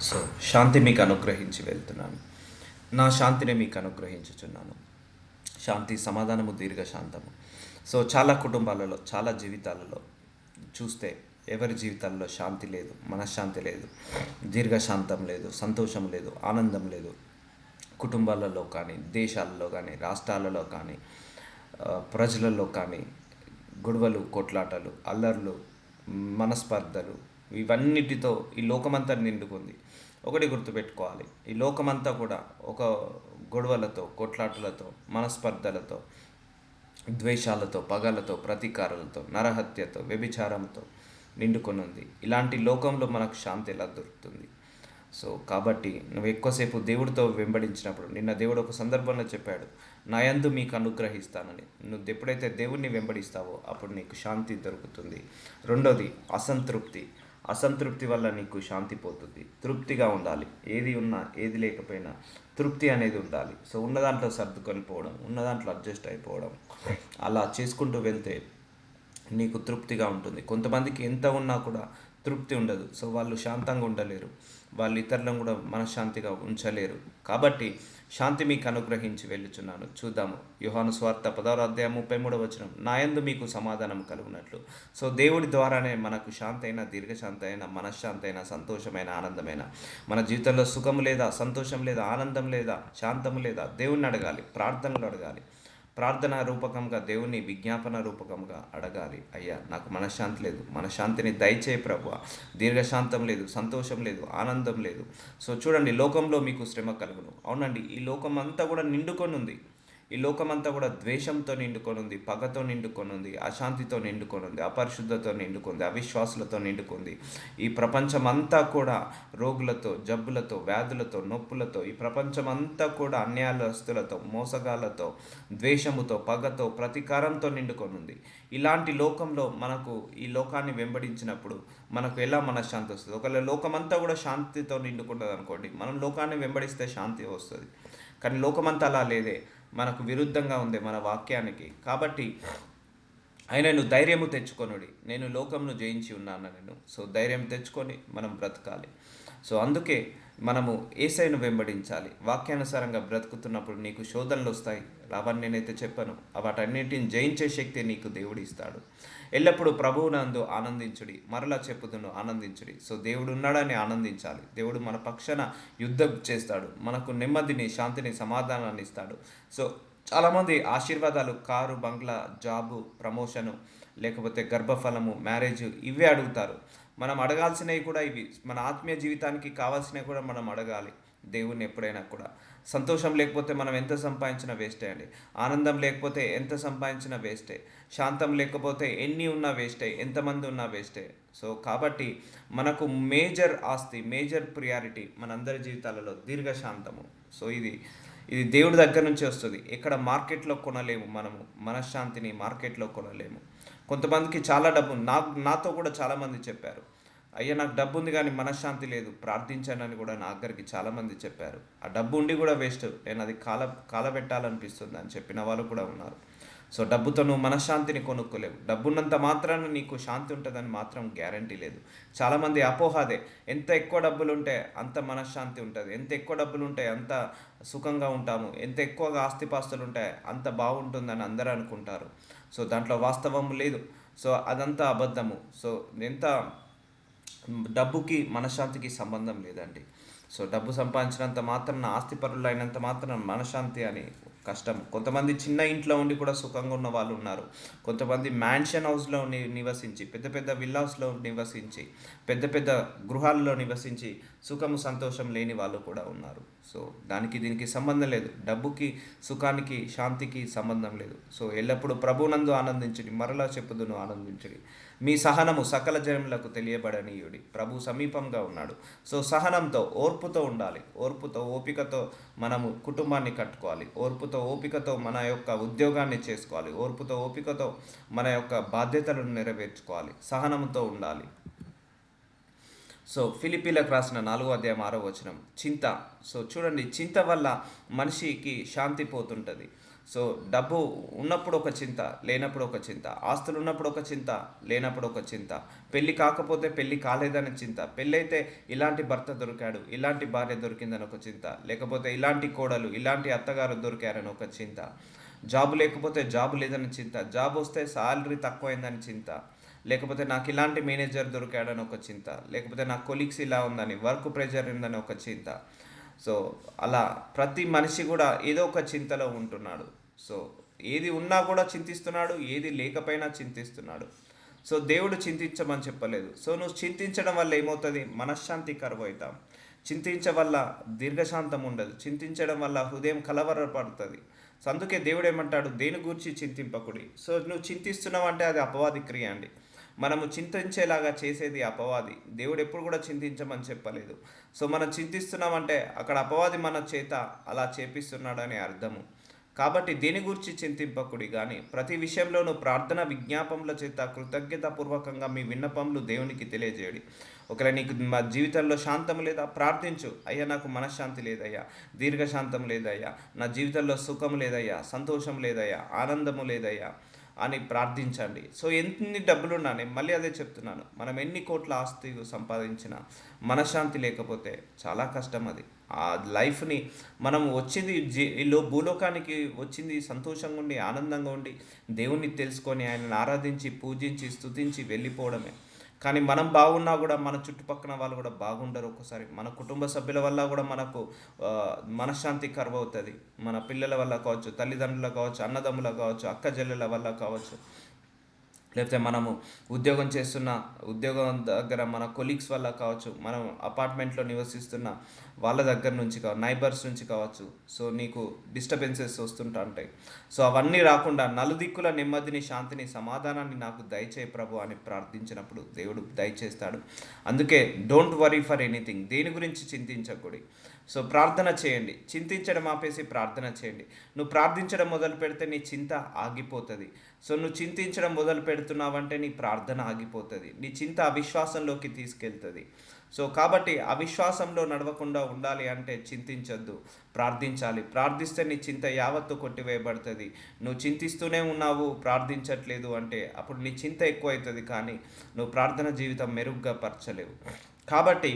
So శాంతి మీకు అనుగ్రహించి వెళ్తున్నాను. నా శాంతిని మీకు అనుగ్రహించుచున్నాను. శాంతి, సమాధానము, దీర్ఘశాంతము. సో చాలా కుటుంబాలలో, చాలా జీవితాలలో చూస్తే ఎవరి జీవితాల్లో శాంతి లేదు, మనశ్శాంతి లేదు, దీర్ఘశాంతం లేదు, సంతోషం లేదు, ఆనందం లేదు. కుటుంబాలలో కానీ, దేశాలలో కానీ, రాష్ట్రాలలో కానీ, ప్రజలలో కానీ గొడవలు, కొట్లాటలు, అల్లర్లు, మనస్పర్ధలు, ఇవన్నిటితో ఈ లోకమంతా నిండుకుంది. ఒకటి గుర్తుపెట్టుకోవాలి, ఈ లోకమంతా కూడా ఒక గొడవలతో, కొట్లాటలతో, మనస్పర్ధలతో, ద్వేషాలతో, పగలతో, ప్రతీకారాలతో, నరహత్యతో, వ్యభిచారంతో నిండుకొని ఉంది. ఇలాంటి లోకంలో మనకు శాంతి ఎలా దొరుకుతుంది? సో కాబట్టి నువ్వు ఎక్కువసేపు దేవుడితో వెంబడించినప్పుడు, నిన్న దేవుడు ఒక సందర్భంలో చెప్పాడు, నా యందు మీకు అనుగ్రహిస్తానని. నువ్వు ఎప్పుడైతే దేవుణ్ణి వెంబడిస్తావో అప్పుడు నీకు శాంతి దొరుకుతుంది. రెండోది అసంతృప్తి. అసంతృప్తి వల్ల నీకు శాంతి పోతుంది. తృప్తిగా ఉండాలి. ఏది ఉన్నా, ఏది లేకపోయినా తృప్తి అనేది ఉండాలి. సో ఉన్న దాంట్లో సర్దుకొని పోవడం, ఉన్న దాంట్లో అడ్జస్ట్ అయిపోవడం, అలా చేసుకుంటూ వెళ్తే నీకు తృప్తిగా ఉంటుంది. కొంతమందికి ఎంత ఉన్నా కూడా తృప్తి ఉండదు. సో వాళ్ళు శాంతంగా ఉండలేరు, వాళ్ళు ఇతరులను కూడా మనశ్శాంతిగా ఉంచలేరు. కాబట్టి శాంతి మీకు అనుగ్రహించి వెళ్ళుచున్నాను. చూద్దాము. యోహాను సువార్త 16:33 నా యందు మీకు సమాధానం కలుగునట్లు. సో దేవుడి ద్వారానే మనకు శాంతి అయినా, దీర్ఘశాంతి అయినా, మనశ్శాంతి అయినా, సంతోషమైన, ఆనందమైన, మన జీవితంలో సుఖం లేదా, సంతోషం లేదా, ఆనందం లేదా, శాంతము లేదా, దేవుణ్ణి అడగాలి, ప్రార్థనలు అడగాలి. ప్రార్థన రూపకంగా దేవుని విజ్ఞాపన రూపకంగా అడగాలి. అయ్యా, నాకు మనశ్శాంతి లేదు, మనశ్శాంతిని దయచేయి ప్రభువా. దీర్ఘశాంతం లేదు, సంతోషం లేదు, ఆనందం లేదు. సో చూడండి, లోకంలో మీకు శ్రమ కలుగును. అవునండి, ఈ లోకం అంతా కూడా నిండుకొని ఉంది. ఈ లోకమంతా కూడా ద్వేషంతో నిండుకొని ఉంది, పగతో నిండుకొని ఉంది, అశాంతితో నిండుకొని ఉంది, అపరిశుద్ధతో నిండుకుంది, అవిశ్వాసులతో నిండుకుంది. ఈ ప్రపంచం అంతా కూడా రోగులతో, జబ్బులతో, వ్యాధులతో, నొప్పులతో, ఈ ప్రపంచం అంతా కూడా అన్యాయస్తులతో, మోసగాళ్ళతో, ద్వేషముతో, పగతో, ప్రతీకారంతో నిండుకొని ఉంది. ఇలాంటి లోకంలో మనకు ఈ లోకాన్ని వెంబడించినప్పుడు మనకు ఎలా మనశ్శాంతి వస్తుంది? ఒకవేళ లోకమంతా కూడా శాంతితో నిండుకుంటుంది అనుకోండి, మనం లోకాన్ని వెంబడిస్తే శాంతి వస్తుంది. కానీ లోకమంతా అలా లేదే, మనకు విరుద్ధంగా ఉంది మన వాక్యానికి. కాబట్టి ఆయనను ధైర్యము తెచ్చుకొనుడి, నేను లోకంను జయించి ఉన్నాను నేను. సో ధైర్యం తెచ్చుకొని మనం బ్రతకాలి. సో అందుకే మనము యేసయ్యను వెంబడించాలి. వాక్యానుసారంగా బ్రతుకుతున్నప్పుడు నీకు శోధనలు వస్తాయి, రావని నేనైతే చెప్పను. వాటన్నిటిని జయించే శక్తి నీకు దేవుడు ఇస్తాడు. ఎల్లప్పుడూ ప్రభువునందు ఆనందించుడి, మరలా చెప్పుదును ఆనందించుడి. సో దేవుడు ఉన్నాడని ఆనందించాలి. దేవుడు మన పక్షాన యుద్ధం చేస్తాడు, మనకు నెమ్మదిని, శాంతిని, సమాధానాన్ని ఇస్తాడు. సో చాలామంది ఆశీర్వాదాలు, కారు, బంగ్లా, జాబు, ప్రమోషను, లేకపోతే గర్భఫలము, మ్యారేజ్, ఇవే అడుగుతారు. మనం అడగాల్సినవి కూడా ఇవి. మన ఆత్మీయ జీవితానికి కావాల్సినవి కూడా మనం అడగాలి దేవుణ్ణి ఎప్పుడైనా కూడా. సంతోషం లేకపోతే మనం ఎంత సంపాదించినా వేస్టే అండి. ఆనందం లేకపోతే ఎంత సంపాదించినా వేస్టే. శాంతం లేకపోతే ఎన్ని ఉన్నా వేస్టే, ఎంతమంది ఉన్నా వేస్టే. సో కాబట్టి మనకు మేజర్ ఆస్తి, మేజర్ ప్రియారిటీ మనందరి జీవితాలలో దీర్ఘశాంతము. సో ఇది దేవుడి దగ్గర నుంచి వస్తుంది. ఎక్కడ మార్కెట్లో కొనలేము. మనము మనశ్శాంతిని మార్కెట్లో కొనలేము. కొంతమందికి చాలా డబ్బు, నాతో కూడా చాలామంది చెప్పారు, అయ్యా నాకు డబ్బు ఉంది కానీ మనశ్శాంతి లేదు, ప్రార్థించానని కూడా నా దగ్గరికి చాలామంది చెప్పారు. ఆ డబ్బు ఉండి కూడా వేస్ట్, నేను అది కాలబెట్టాలనిపిస్తుంది అని చెప్పిన వాళ్ళు కూడా ఉన్నారు. సో డబ్బుతో నువ్వు మనశ్శాంతిని కొనుక్కోలేవు. డబ్బున్నంత మాత్రాన నీకు శాంతి ఉంటుందని మాత్రం గ్యారంటీ లేదు. చాలామంది అపోహాదే, ఎంత ఎక్కువ డబ్బులు ఉంటే అంత మనశ్శాంతి ఉంటుంది, ఎంత ఎక్కువ డబ్బులు ఉంటే అంత సుఖంగా ఉంటాము, ఎంత ఎక్కువగా ఆస్తిపాస్తులు ఉంటాయి అంత బాగుంటుందని అందరూ అనుకుంటారు. సో దాంట్లో వాస్తవం లేదు. సో అదంతా అబద్ధము. సో ఎంత డబ్బుకి మనశ్శాంతికి సంబంధం లేదండి. సో డబ్బు సంపాదించినంత మాత్రాన, ఆస్తిపరులు అయినంత మాత్రాన మనశ్శాంతి అని కష్టం. కొంతమంది చిన్న ఇంట్లో ఉండి కూడా సుఖంగా ఉన్న వాళ్ళు ఉన్నారు. కొంతమంది మ్యాన్షన్ హౌస్లో నివసించి, పెద్ద పెద్ద విల్లాస్లో నివసించి, పెద్ద పెద్ద గృహాల్లో నివసించి సుఖము, సంతోషం లేని వాళ్ళు కూడా ఉన్నారు. సో దానికి దీనికి సంబంధం లేదు. డబ్బుకి, సుఖానికి, శాంతికి సంబంధం లేదు. సో ఎల్లప్పుడూ ప్రభునందు ఆనందించుడి, మరలా చెప్పుదును ఆనందించుడి. మీ సహనము సకల జనములకు తెలియబడనీయుడి, ప్రభు సమీపంగా ఉన్నాడు. సో సహనంతో, ఓర్పుతో ఉండాలి. ఓర్పుతో, ఓపికతో మనము కుటుంబాన్ని కట్టుకోవాలి. ఓర్పుతో, ఓపికతో మన యొక్క ఉద్యోగాన్ని చేసుకోవాలి. ఓర్పుతో, ఓపికతో మన యొక్క బాధ్యతలను నెరవేర్చుకోవాలి. సహనంతో ఉండాలి. సో ఫిలిప్పీలకు రాసిన 4:6 చింత. సో చూడండి, చింత వల్ల మనిషికి శాంతి పోతుంటుంది. సో డబ్బు ఉన్నప్పుడు ఒక చింత, లేనప్పుడు ఒక చింత, ఆస్తులు ఉన్నప్పుడు ఒక చింత, లేనప్పుడు ఒక చింత, పెళ్ళి కాకపోతే పెళ్ళి కాలేదని చింత, పెళ్ళైతే ఇలాంటి భర్త దొరికాడు, ఇలాంటి భార్య దొరికిందని ఒక చింత, లేకపోతే ఇలాంటి కోడలు, ఇలాంటి అత్తగారు దొరికారని ఒక చింత, జాబు లేకపోతే జాబు లేదని చింత, జాబ్ వస్తే సాలరీ తక్కువైందని చింత, లేకపోతే నాకు ఇలాంటి మేనేజర్ దొరికాడని ఒక చింత, లేకపోతే నా కొలీగ్స్ ఇలా ఉందని, వర్క్ ప్రెషర్ ఉందని ఒక చింత. సో అలా ప్రతి మనిషి కూడా ఏదో ఒక చింతలో ఉంటున్నాడు. సో ఏది ఉన్నా కూడా చింతిస్తున్నాడు, ఏది లేకపోయినా చింతిస్తున్నాడు. సో దేవుడు చింతించమని చెప్పలేదు. సో నువ్వు చింతించడం వల్ల ఏమవుతుంది? మనశ్శాంతి కరువు అవుతాం. చింతించడం వల్ల దీర్ఘశాంతం ఉండదు. చింతించడం వల్ల హృదయం కలవరపడుతుంది. సో అందుకే దేవుడు ఏమంటాడు? దేని గురించి చింతింపకుడి. సో నువ్వు చింతిస్తున్నావు అంటే అది అపవాది క్రియ అండి. మనము చింతించేలాగా చేసేది అపవాది. దేవుడు ఎప్పుడు కూడా చింతించమని చెప్పలేదు. సో మనం చింతిస్తున్నామంటే అక్కడ అపవాది మన చేత అలా చేపిస్తున్నాడని అర్థము. కాబట్టి దేని గురించి చింతింపకుడి కానీ ప్రతి విషయంలోనూ ప్రార్థన విజ్ఞాపముల చేత కృతజ్ఞతాపూర్వకంగా మీ విన్నపములు దేవునికి తెలియజేయడి. ఒకవేళ నీకు మా జీవితంలో శాంతం లేదా, ప్రార్థించు. అయ్యా నాకు మనశ్శాంతి లేదయ్యా, దీర్ఘశాంతం లేదయ్యా, నా జీవితంలో సుఖం లేదయ్యా, సంతోషం లేదయ్యా, ఆనందము లేదయ్యా అని ప్రార్థించండి. సో ఎన్ని డబ్బులున్నా, నేను మళ్ళీ అదే చెప్తున్నాను, మనం ఎన్ని కోట్ల ఆస్తి సంపాదించినా మనశ్శాంతి లేకపోతే చాలా కష్టం. అది ఆ లైఫ్ని మనం వచ్చింది భూలోకానికి వచ్చింది సంతోషంగా ఉండి ఆనందంగా ఉండి దేవుణ్ణి తెలుసుకొని ఆయనను ఆరాధించి పూజించి స్తుతించి వెళ్ళిపోవడమే. కానీ మనం బాగున్నా కూడా మన చుట్టుపక్కల వాళ్ళు కూడా బాగుండరు. ఒక్కోసారి మన కుటుంబ సభ్యుల వల్ల కూడా మనకు మనశ్శాంతి కరువు అవుతుంది. మన పిల్లల వల్ల కావచ్చు, తల్లిదండ్రుల కావచ్చు, అన్నదమ్ముల కావచ్చు, అక్క చెల్లెల వల్ల కావచ్చు, లేకపోతే మనము ఉద్యోగం చేస్తున్న ఉద్యోగం దగ్గర మన కొలీగ్స్ వల్ల కావచ్చు, మనం అపార్ట్మెంట్లో నివసిస్తున్న వాళ్ళ దగ్గర నుంచి నైబర్స్ నుంచి కావచ్చు. సో నీకు డిస్టర్బెన్సెస్ వస్తుంటాయి. సో అవన్నీ రాకుండా నలుదిక్కుల నెమ్మదిని, శాంతిని, సమాధానాన్ని నాకు దయచేయి ప్రభు అని ప్రార్థించినప్పుడు దేవుడు దయచేస్తాడు. అందుకే డోంట్ వరీ ఫర్ ఎనీథింగ్, దేని గురించి చింతించకూడదు. సో ప్రార్థన చేయండి. చింతించడం ఆపేసి ప్రార్థన చేయండి. నువ్వు ప్రార్థించడం మొదలు పెడితే నీ చింత ఆగిపోతుంది. సో నువ్వు చింతించడం మొదలు పెడుతున్నావంటే నీ ప్రార్థన ఆగిపోతుంది. నీ చింత అవిశ్వాసంలోకి తీసుకెళ్తుంది. సో కాబట్టి అవిశ్వాసంలో నడవకుండా ఉండాలి అంటే చింతించొద్దు, ప్రార్థించాలి. ప్రార్థిస్తే నీ చింత యావత్తు కొట్టివేయబడుతుంది. నువ్వు చింతిస్తూనే ఉన్నావు, ప్రార్థించట్లేదు అంటే అప్పుడు నీ చింత ఎక్కువ అవుతుంది, కానీ నువ్వు ప్రార్థన జీవితం మెరుగ్గా పరచలేవు. కాబట్టి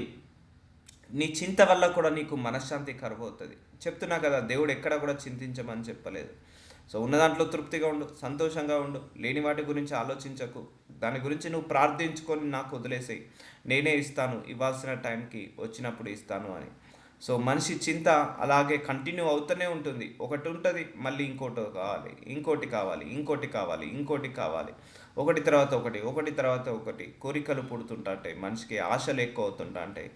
నీ చింత వల్ల కూడా నీకు మనశ్శాంతి కరువు అవుతుంది. చెప్తున్నా కదా, దేవుడు ఎక్కడ కూడా చింతించమని చెప్పలేదు. సో ఉన్న దాంట్లో తృప్తిగా ఉండు, సంతోషంగా ఉండు, లేని వాటి గురించి ఆలోచించకు. దాని గురించి నువ్వు ప్రార్థించుకొని నాకు వదిలేసేయి, నేనే ఇస్తాను, ఇవ్వాల్సిన టైంకి వచ్చినప్పుడు ఇస్తాను అని. సో మనిషి చింత అలాగే కంటిన్యూ అవుతూనే ఉంటుంది. ఒకటి ఉంటుంది, మళ్ళీ ఇంకోటి కావాలి, ఇంకోటి కావాలి, ఇంకోటి కావాలి, ఇంకోటి కావాలి, ఒకటి తర్వాత ఒకటి, ఒకటి తర్వాత ఒకటి కోరికలు పుడుతుంటాయి. మనిషికి ఆశలు ఎక్కువ అవుతుంటాయి.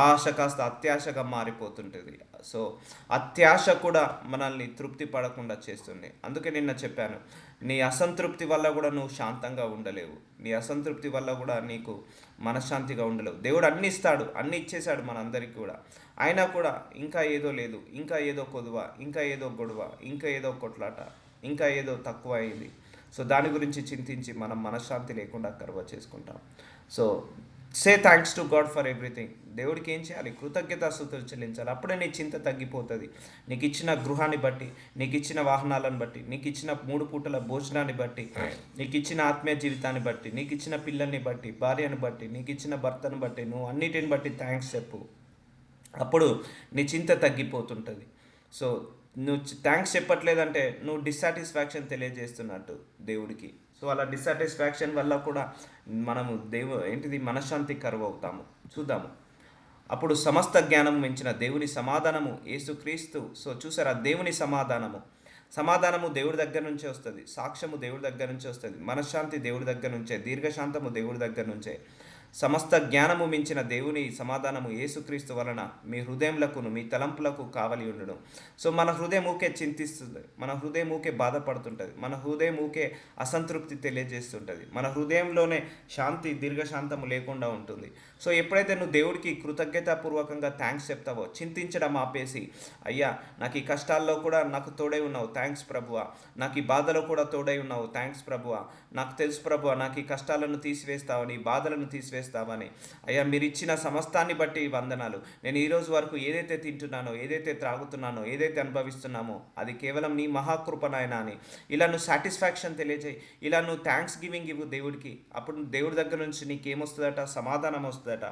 ఆశ కాస్త అత్యాశగా మారిపోతుంటుంది. సో అత్యాశ కూడా మనల్ని తృప్తి పడకుండా చేస్తుంది. అందుకే నిన్న చెప్పాను, నీ అసంతృప్తి వల్ల కూడా నువ్వు శాంతంగా ఉండలేవు. నీ అసంతృప్తి వల్ల కూడా నీకు మనశ్శాంతిగా ఉండలేవు. దేవుడు అన్ని ఇస్తాడు, అన్ని ఇచ్చేశాడు మనందరికీ కూడా. అయినా కూడా ఇంకా ఏదో లేదు, ఇంకా ఏదో కొదువ, ఇంకా ఏదో గొడవ, ఇంకా ఏదో కొట్లాట, ఇంకా ఏదో తక్కువ అయింది. సో దాని గురించి చింతించి మనం మనశ్శాంతి లేకుండా కరువ చేసుకుంటాం. So say thanks to God for everything. దేవుడికి ఏం చేయాలి? కృతజ్ఞతాస్తుతులు చెల్లించాలి. అప్పుడే నీ చింత తగ్గిపోతుంది. నీకు ఇచ్చిన గృహాన్ని బట్టి, నీకు ఇచ్చిన వాహనాలను బట్టి, నీకు ఇచ్చిన 3 పూటల భోజనాన్ని బట్టి, నీకు ఇచ్చిన ఆత్మీయ జీవితాన్ని బట్టి, నీకు ఇచ్చిన పిల్లల్ని బట్టి, భార్యను బట్టి, నీకు ఇచ్చిన భర్తను బట్టి, నువ్వు అన్నిటిని బట్టి థ్యాంక్స్ చెప్పు. అప్పుడు నీ చింత తగ్గిపోతుంటుంది. సో నువ్వు థ్యాంక్స్ చెప్పట్లేదంటే నువ్వు డిస్సాటిస్ఫాక్షన్ తెలియజేస్తున్నట్టు దేవుడికి. సో అలా డిస్సాటిస్ఫాక్షన్ వల్ల కూడా మనము మనశ్శాంతి కరువు అవుతాము. చూద్దాము. అప్పుడు సమస్త జ్ఞానం మించిన దేవుని సమాధానము యేసుక్రీస్తు. సో చూసారా, దేవుని సమాధానము దేవుడి దగ్గర నుంచే వస్తుంది, సాక్ష్యము దేవుడి దగ్గర నుంచే వస్తుంది, మనశ్శాంతి దేవుడి దగ్గర నుంచే, దీర్ఘశాంతము దేవుడి దగ్గర నుంచే. సమస్త జ్ఞానము మించిన దేవుని సమాధానము యేసుక్రీస్తు వలన మీ హృదయములకును మీ తలంపులకు కావలి ఉండడం. సో మన హృదయం ఊకే చింతిస్తుంది, మన హృదయం ఊకే బాధపడుతుంటుంది, మన హృదయం ఊకే అసంతృప్తి తెలియజేస్తుంటుంది, మన హృదయంలోనే శాంతి దీర్ఘశాంతము లేకుండా ఉంటుంది. సో ఎప్పుడైతే నువ్వు దేవుడికి కృతజ్ఞతాపూర్వకంగా థ్యాంక్స్ చెప్తావో, చింతించడం ఆపేసి, అయ్యా నాకు ఈ కష్టాల్లో కూడా నాకు తోడై ఉన్నావు, థ్యాంక్స్ ప్రభువా, నాకు ఈ బాధలో కూడా తోడై ఉన్నావు, థ్యాంక్స్ ప్రభువా, నాకు తెలుసు ప్రభువా నాకు ఈ కష్టాలను తీసివేస్తావు, నీ బాధలను తీసివేస్తావు, చేస్తావని. అయ్యా, మీరు ఇచ్చిన సమస్తాన్ని బట్టి వందనాలు. నేను ఈరోజు వరకు ఏదైతే తింటున్నానో, ఏదైతే త్రాగుతున్నానో, ఏదైతే అనుభవిస్తున్నామో అది కేవలం నీ మహాకృప నాయనా అని ఇలా నువ్వు సాటిస్ఫాక్షన్ తెలియజేయి. ఇలా నువ్వు థ్యాంక్స్ గివింగ్ ఇవ్వు దేవుడికి. అప్పుడు దేవుడి దగ్గర నుంచి నీకేమొస్తుందట? సమాధానం వస్తుందట.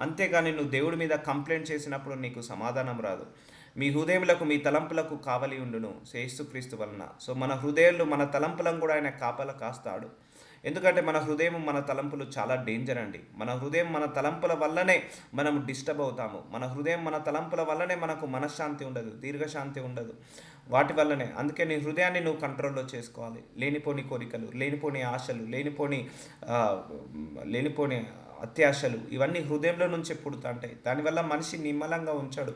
అంతేగాని నువ్వు దేవుడి మీద కంప్లైంట్ చేసినప్పుడు నీకు సమాధానం రాదు. మీ హృదయములకు మీ తలంపులకు కావలి ఉండును యేసుక్రీస్తు వలన. సో మన హృదయాలు మన తలంపులను కూడా ఆయన కాపలా కాస్తాడు. ఎందుకంటే మన హృదయం మన తలంపులు చాలా డేంజర్ అండి. మన హృదయం మన తలంపుల వల్లనే మనం డిస్టర్బ్ అవుతాము. మన హృదయం మన తలంపుల వల్లనే మనకు మనశ్శాంతి ఉండదు, దీర్ఘశాంతి ఉండదు. వాటి వల్లనే. అందుకే నీ హృదయాన్ని నువ్వు కంట్రోల్లో చేసుకోవాలి. లేనిపోని కోరికలు, లేనిపోని ఆశలు, ఆ, లేనిపోని అత్యాశలు ఇవన్నీ హృదయంలో నుంచే పుడుతుంటాయి. దానివల్ల మనిషి నిమ్మలంగా ఉంచాడు.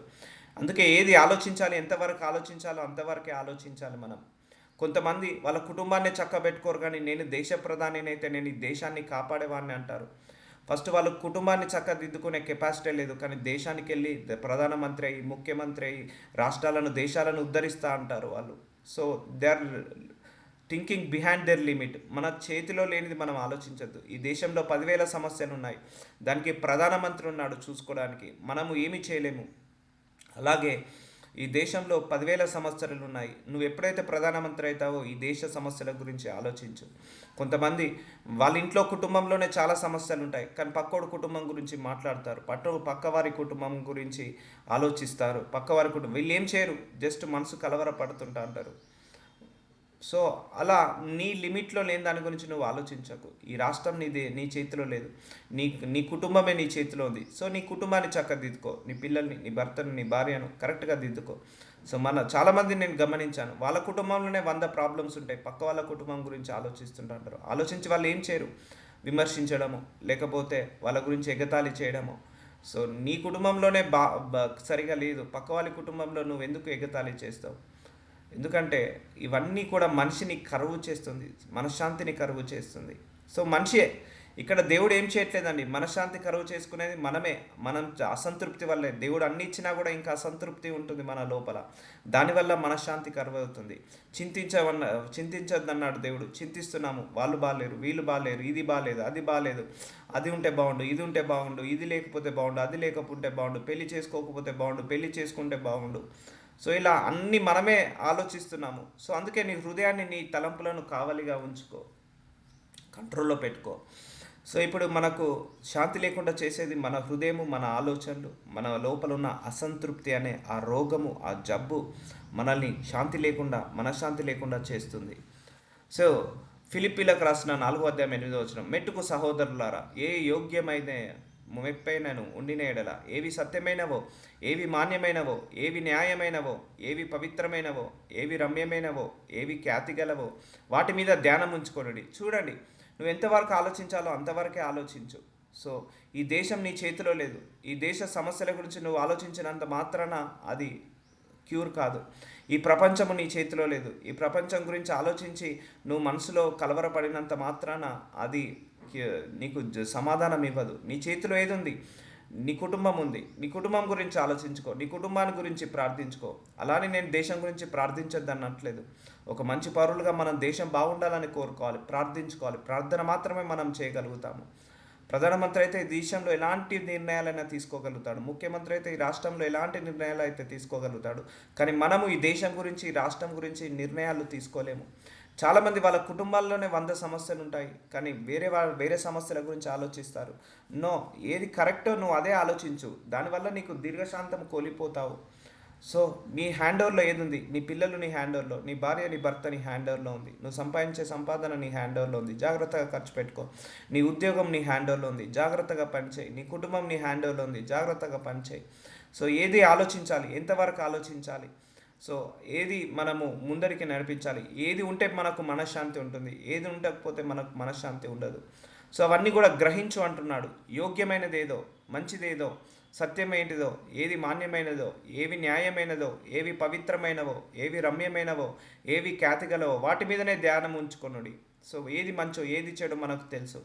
అందుకే ఏది ఆలోచించాలి, ఎంతవరకు ఆలోచించాలో అంతవరకే ఆలోచించాలి మనం. కొంతమంది వాళ్ళ కుటుంబాన్ని చక్కబెట్టుకోరు, కానీ నేను దేశ ప్రధానినైతే నేను ఈ దేశాన్ని కాపాడేవాడిని అంటారు. ఫస్ట్ వాళ్ళ కుటుంబాన్ని చక్కదిద్దుకునే కెపాసిటీ లేదు, కానీ దేశానికి వెళ్ళి ప్రధానమంత్రి అయ్యి, ముఖ్యమంత్రి అయ్యి రాష్ట్రాలను, దేశాలను ఉద్ధరిస్తూ అంటారు వాళ్ళు. So they are thinking behind their limit. మన చేతిలో లేనిది మనం ఆలోచించద్దు. ఈ దేశంలో 10,000 సమస్యలు ఉన్నాయి, దానికి ప్రధానమంత్రి ఉన్నాడు చూసుకోవడానికి. మనము ఏమీ చేయలేము. అలాగే ఈ దేశంలో 10,000 సమస్యలు ఉన్నాయి. నువ్వు ఎప్పుడైతే ప్రధానమంత్రి అవుతావో ఈ దేశ సమస్యల గురించి ఆలోచించు. కొంతమంది వాళ్ళ ఇంట్లో కుటుంబంలోనే చాలా సమస్యలు ఉంటాయి, కానీ పక్కోడు కుటుంబం గురించి మాట్లాడతారు, పక్కవారి కుటుంబం గురించి ఆలోచిస్తారు. పక్కవారి కుటుంబం వీళ్ళు ఏం చేయరు, జస్ట్ మనసు కలవరపడుతుంటా అంటారు. సో అలా నీ లిమిట్లో లేని దాని గురించి నువ్వు ఆలోచించకు. ఈ రాష్ట్రం నీ చేతిలో లేదు. నీ నీ కుటుంబమే నీ చేతిలో ఉంది. సో నీ కుటుంబాన్ని చక్కదిద్దుకో. నీ పిల్లల్ని, నీ భర్తను, నీ భార్యను కరెక్ట్గా దిద్దుకో. సో చాలామంది నేను గమనించాను, వాళ్ళ కుటుంబంలోనే 100 ప్రాబ్లమ్స్ ఉంటాయి, పక్క వాళ్ళ కుటుంబం గురించి ఆలోచిస్తుంటారు. ఆలోచించి వాళ్ళు ఏం చేయరు, విమర్శించడము, లేకపోతే వాళ్ళ గురించి ఎగతాళి చేయడము. సో నీ కుటుంబంలోనే సరిగా లేదు, పక్క వాళ్ళ కుటుంబంలో నువ్వు ఎందుకు ఎగతాళి చేస్తావు? ఎందుకంటే ఇవన్నీ కూడా మనిషిని కరువు చేస్తుంది, మనశ్శాంతిని కరువు చేస్తుంది. సో మనిషే ఇక్కడ, దేవుడు ఏం చేయట్లేదండి. మనశ్శాంతి కరువు చేసుకునేది మనమే. మనం అసంతృప్తి వల్లే. దేవుడు అన్ని ఇచ్చినా కూడా ఇంకా అసంతృప్తి ఉంటుంది మన లోపల. దానివల్ల మనశ్శాంతి కరువు అవుతుంది. చింతించొద్దన్నాడు దేవుడు. చింతిస్తున్నాము, వాళ్ళు బాగాలేరు, వీళ్ళు బాగాలేరు, ఇది బాగాలేదు, అది బాగాలేదు, అది ఉంటే బాగుండు, ఇది ఉంటే బాగుండు, ఇది లేకపోతే బాగుండు, అది లేకపోతే బాగుండు, పెళ్లి చేసుకోకపోతే బాగుండు, పెళ్లి చేసుకుంటే బాగుండు. సో ఇలా అన్నీ మనమే ఆలోచిస్తున్నాము. సో అందుకే నీ హృదయాన్ని, నీ తలంపులను కావలిగా ఉంచుకో, కంట్రోల్లో పెట్టుకో. సో ఇప్పుడు మనకు శాంతి లేకుండా చేసేది మన హృదయము, మన ఆలోచనలు, మన లోపల ఉన్న అసంతృప్తి అనే ఆ రోగము, ఆ జబ్బు మనల్ని శాంతి లేకుండా, మనశ్శాంతి లేకుండా చేస్తుంది. సో ఫిలిప్పీలకు రాసిన 4:8 మెట్టుకు సహోదరులారా, ఏ యోగ్యమైన మెప్పైనను ఉండిన ఎడల, ఏవి సత్యమైనవో, ఏవి మాన్యమైనవో, ఏవి న్యాయమైనవో, ఏవి పవిత్రమైనవో, ఏవి రమ్యమైనవో, ఏవి ఖ్యాతిగలవో వాటి మీద ధ్యానం ఉంచుకోండి. చూడండి, నువ్వు ఎంతవరకు ఆలోచించాలో అంతవరకే ఆలోచించు. సో ఈ దేశం నీ చేతిలో లేదు. ఈ దేశ సమస్యల గురించి నువ్వు ఆలోచించినంత మాత్రాన అది క్యూర్ కాదు. ఈ ప్రపంచము నీ చేతిలో లేదు. ఈ ప్రపంచం గురించి ఆలోచించి నువ్వు మనసులో కలవరపడినంత మాత్రాన అది నీకు సమాధానం ఇవ్వదు. నీ చేతిలో ఏది ఉంది? నీ కుటుంబం ఉంది. నీ కుటుంబం గురించి ఆలోచించుకో, నీ కుటుంబాన్ని గురించి ప్రార్థించుకో. అలానే నేను దేశం గురించి ప్రార్థించొద్దు అన్నట్లేదు. ఒక మంచి పౌరులుగా మనం దేశం బాగుండాలని కోరుకోవాలి, ప్రార్థించుకోవాలి. ప్రార్థన మాత్రమే మనం చేయగలుగుతాము. ప్రధానమంత్రి అయితే ఈ దేశంలో ఎలాంటి నిర్ణయాలైనా తీసుకోగలుగుతాడు, ముఖ్యమంత్రి అయితే ఈ రాష్ట్రంలో ఎలాంటి నిర్ణయాలు అయితే తీసుకోగలుగుతాడు. కానీ మనము ఈ దేశం గురించి, ఈ రాష్ట్రం గురించి నిర్ణయాలు తీసుకోలేము. చాలామంది వాళ్ళ కుటుంబాల్లోనే 100 సమస్యలు ఉంటాయి, కానీ వేరే సమస్యల గురించి ఆలోచిస్తారు. నో, ఏది కరెక్టో నువ్వు అదే ఆలోచించు. దానివల్ల నీకు దీర్ఘశాంతం కోల్పోతావు. సో నీ హ్యాండ్ ఓవర్లో ఏది ఉంది? నీ పిల్లలు నీ హ్యాండ్ ఓవర్లో, నీ భార్య నీ భర్త నీ హ్యాండ్ ఓవర్లో ఉంది, నువ్వు సంపాదించే సంపాదన నీ హ్యాండ్ ఓవర్లో ఉంది, జాగ్రత్తగా ఖర్చు పెట్టుకో. నీ ఉద్యోగం నీ హ్యాండ్ ఓవర్లో ఉంది, జాగ్రత్తగా పనిచేయి. నీ కుటుంబం నీ హ్యాండ్ ఓవర్లో ఉంది, జాగ్రత్తగా పనిచేయి. సో ఏది ఆలోచించాలి, ఎంతవరకు ఆలోచించాలి, సో ఏది మనము ముందరికి నడిపించాలి, ఏది ఉంటే మనకు మనశ్శాంతి ఉంటుంది, ఏది ఉండకపోతే మనకు మనశ్శాంతి ఉండదు. సో అవన్నీ కూడా గ్రహించు అంటున్నాడు. యోగ్యమైనది ఏదో, మంచిదేదో, సత్యమేంటిదో, ఏది మాన్యమైనదో, ఏవి న్యాయమైనదో, ఏవి పవిత్రమైనవో, ఏవి రమ్యమైనవో, ఏవి ఖ్యాతిగలవో వాటి మీదనే ధ్యానం ఉంచుకొనుడి. సో ఏది మంచో ఏది చెడు మనకు తెలుసు.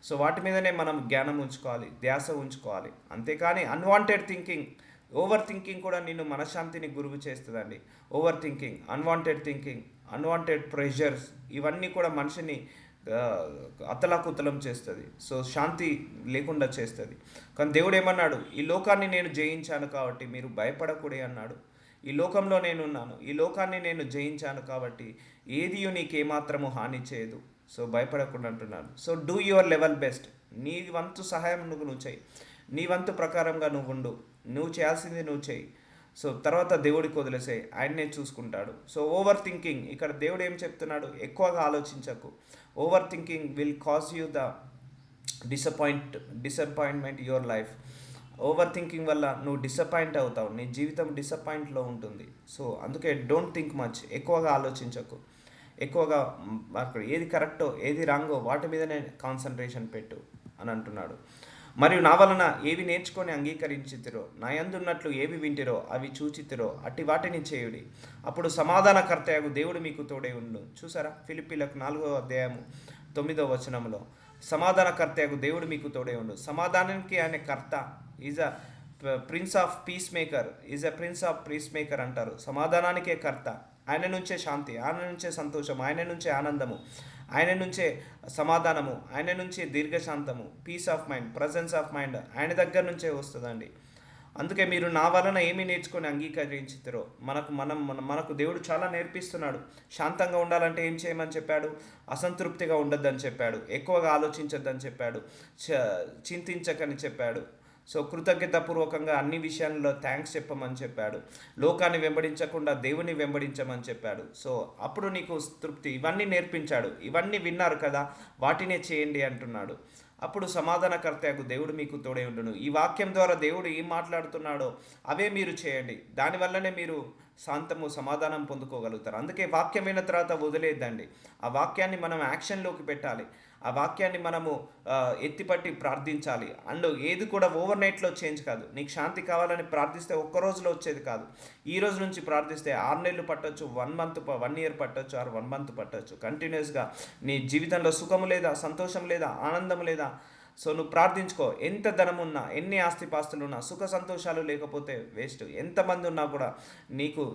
సో వాటి మీదనే మనం జ్ఞానం ఉంచుకోవాలి, ధ్యాస ఉంచుకోవాలి. అంతేకాని అన్వాంటెడ్ థింకింగ్, ఓవర్ థింకింగ్ కూడా నిన్ను మనశ్శాంతిని గురువు చేస్తుందండి. Over thinking, unwanted thinking, unwanted pressures ఇవన్నీ కూడా మనిషిని ఆ, అతలాకుతలం చేస్తుంది. సో శాంతి లేకుండా చేస్తుంది. కానీ దేవుడు ఏమన్నాడు, ఈ లోకాన్ని నేను జయించాను కాబట్టి మీరు భయపడకూడే అన్నాడు. ఈ లోకంలో నేనున్నాను, ఈ లోకాన్ని నేను జయించాను కాబట్టి ఏది నీకేమాత్రము హాని చేయదు. సో భయపడకుండా అంటున్నాను. So do your level best. నీ వంతు సహాయం నువ్వు చేయి, నీ వంతు ప్రకారంగా నువ్వు ఉండు, నువ్వు చేయాల్సింది నువ్వు చేయి. సో తర్వాత దేవుడికి వదిలేసాయి, ఆయన్నే చూసుకుంటాడు. సో ఓవర్ థింకింగ్, ఇక్కడ దేవుడు ఏం చెప్తున్నాడు, ఎక్కువగా ఆలోచించకు. Over thinking will cause you the disappointment your life. Over thinking వల్ల నువ్వు డిసప్పాయింట్ అవుతావు, నీ జీవితం డిసప్పాయింట్లో ఉంటుంది. సో అందుకే డోంట్ థింక్ మచ్, ఎక్కువగా ఆలోచించకు. ఎక్కువగా అక్కడ ఏది కరెక్టో ఏది రాంగో వాటి మీదనే కాన్సన్ట్రేషన్ పెట్టు అని అంటున్నాడు. మరియు నా వలన ఏవి నేర్చుకొని అంగీకరించితిరో, నా యందున్నట్లు ఏవి వింటిరో అవి చూచితిరో అట్టి వాటిని చేయుడి, అప్పుడు సమాధానకర్తయగు దేవుడు మీకు తోడే ఉండు. చూసారా, ఫిలిప్పీలకు 4వ అధ్యాయము 9వ వచనంలో సమాధానకర్తయగు దేవుడు మీకు తోడే ఉండు. సమాధానానికి ఆయన కర్త, is a prince of peace maker, is a prince of peace maker అంటారు. సమాధానానికే కర్త. ఆయన నుంచే శాంతి, ఆయన నుంచే సంతోషం, ఆయన నుంచే ఆనందము, ఆయన నుంచే సమాధానము, ఆయన నుంచే దీర్ఘశాంతము, peace of mind, presence of mind ఆయన దగ్గర నుంచే వస్తుందండి. అందుకే మీరు నా వలన ఏమి నేర్చుకొని అంగీకరించుతారో, మనకు దేవుడు చాలా నేర్పిస్తున్నాడు. శాంతంగా ఉండాలంటే ఏం చేయమని చెప్పాడు, అసంతృప్తిగా ఉండొద్దని చెప్పాడు, ఎక్కువగా ఆలోచించొద్దని చెప్పాడు, చింతించకని చెప్పాడు. సో కృతజ్ఞతాపూర్వకంగా అన్ని విషయాల్లో థ్యాంక్స్ చెప్పమని చెప్పాడు. లోకాన్ని వెంబడించకుండా దేవుని వెంబడించమని చెప్పాడు. సో అప్పుడు నీకు తృప్తి. ఇవన్నీ నేర్పించాడు. ఇవన్నీ విన్నారు కదా, వాటినే చేయండి అంటున్నాడు. అప్పుడు సమాధానకర్తకు దేవుడు మీకు తోడే ఉండును. ఈ వాక్యం ద్వారా దేవుడు ఏం మాట్లాడుతున్నాడో అవే మీరు చేయండి. దానివల్లనే మీరు శాంతము సమాధానం పొందుకోగలుగుతారు. అందుకే వాక్యం విన్న తర్వాత వదిలేద్దండి. ఆ వాక్యాన్ని మనం యాక్షన్లోకి పెట్టాలి. ఆ వాక్యాన్ని మనము ఎత్తిపట్టి ప్రార్థించాలి. అండ్ ఏది కూడా ఓవర్ నైట్లో చేంజ్ కాదు. నీకు శాంతి కావాలని ప్రార్థిస్తే ఒక్క రోజులో వచ్చేది కాదు. ఈ రోజు నుంచి ప్రార్థిస్తే 6 నెలలు పట్టొచ్చు, 1 ఇయర్ పట్టొచ్చు, ఆర్ 1 మంత్ పట్టొచ్చు. కంటిన్యూస్గా నీ జీవితంలో సుఖము లేదా, సంతోషం లేదా, ఆనందం లేదా, సో నువ్వు ప్రార్థించుకో. ఎంత ధనం ఉన్నా, ఎన్ని ఆస్తిపాస్తులు ఉన్నా, సుఖ సంతోషాలు లేకపోతే వేస్ట్. ఎంతమంది ఉన్నా కూడా నీకు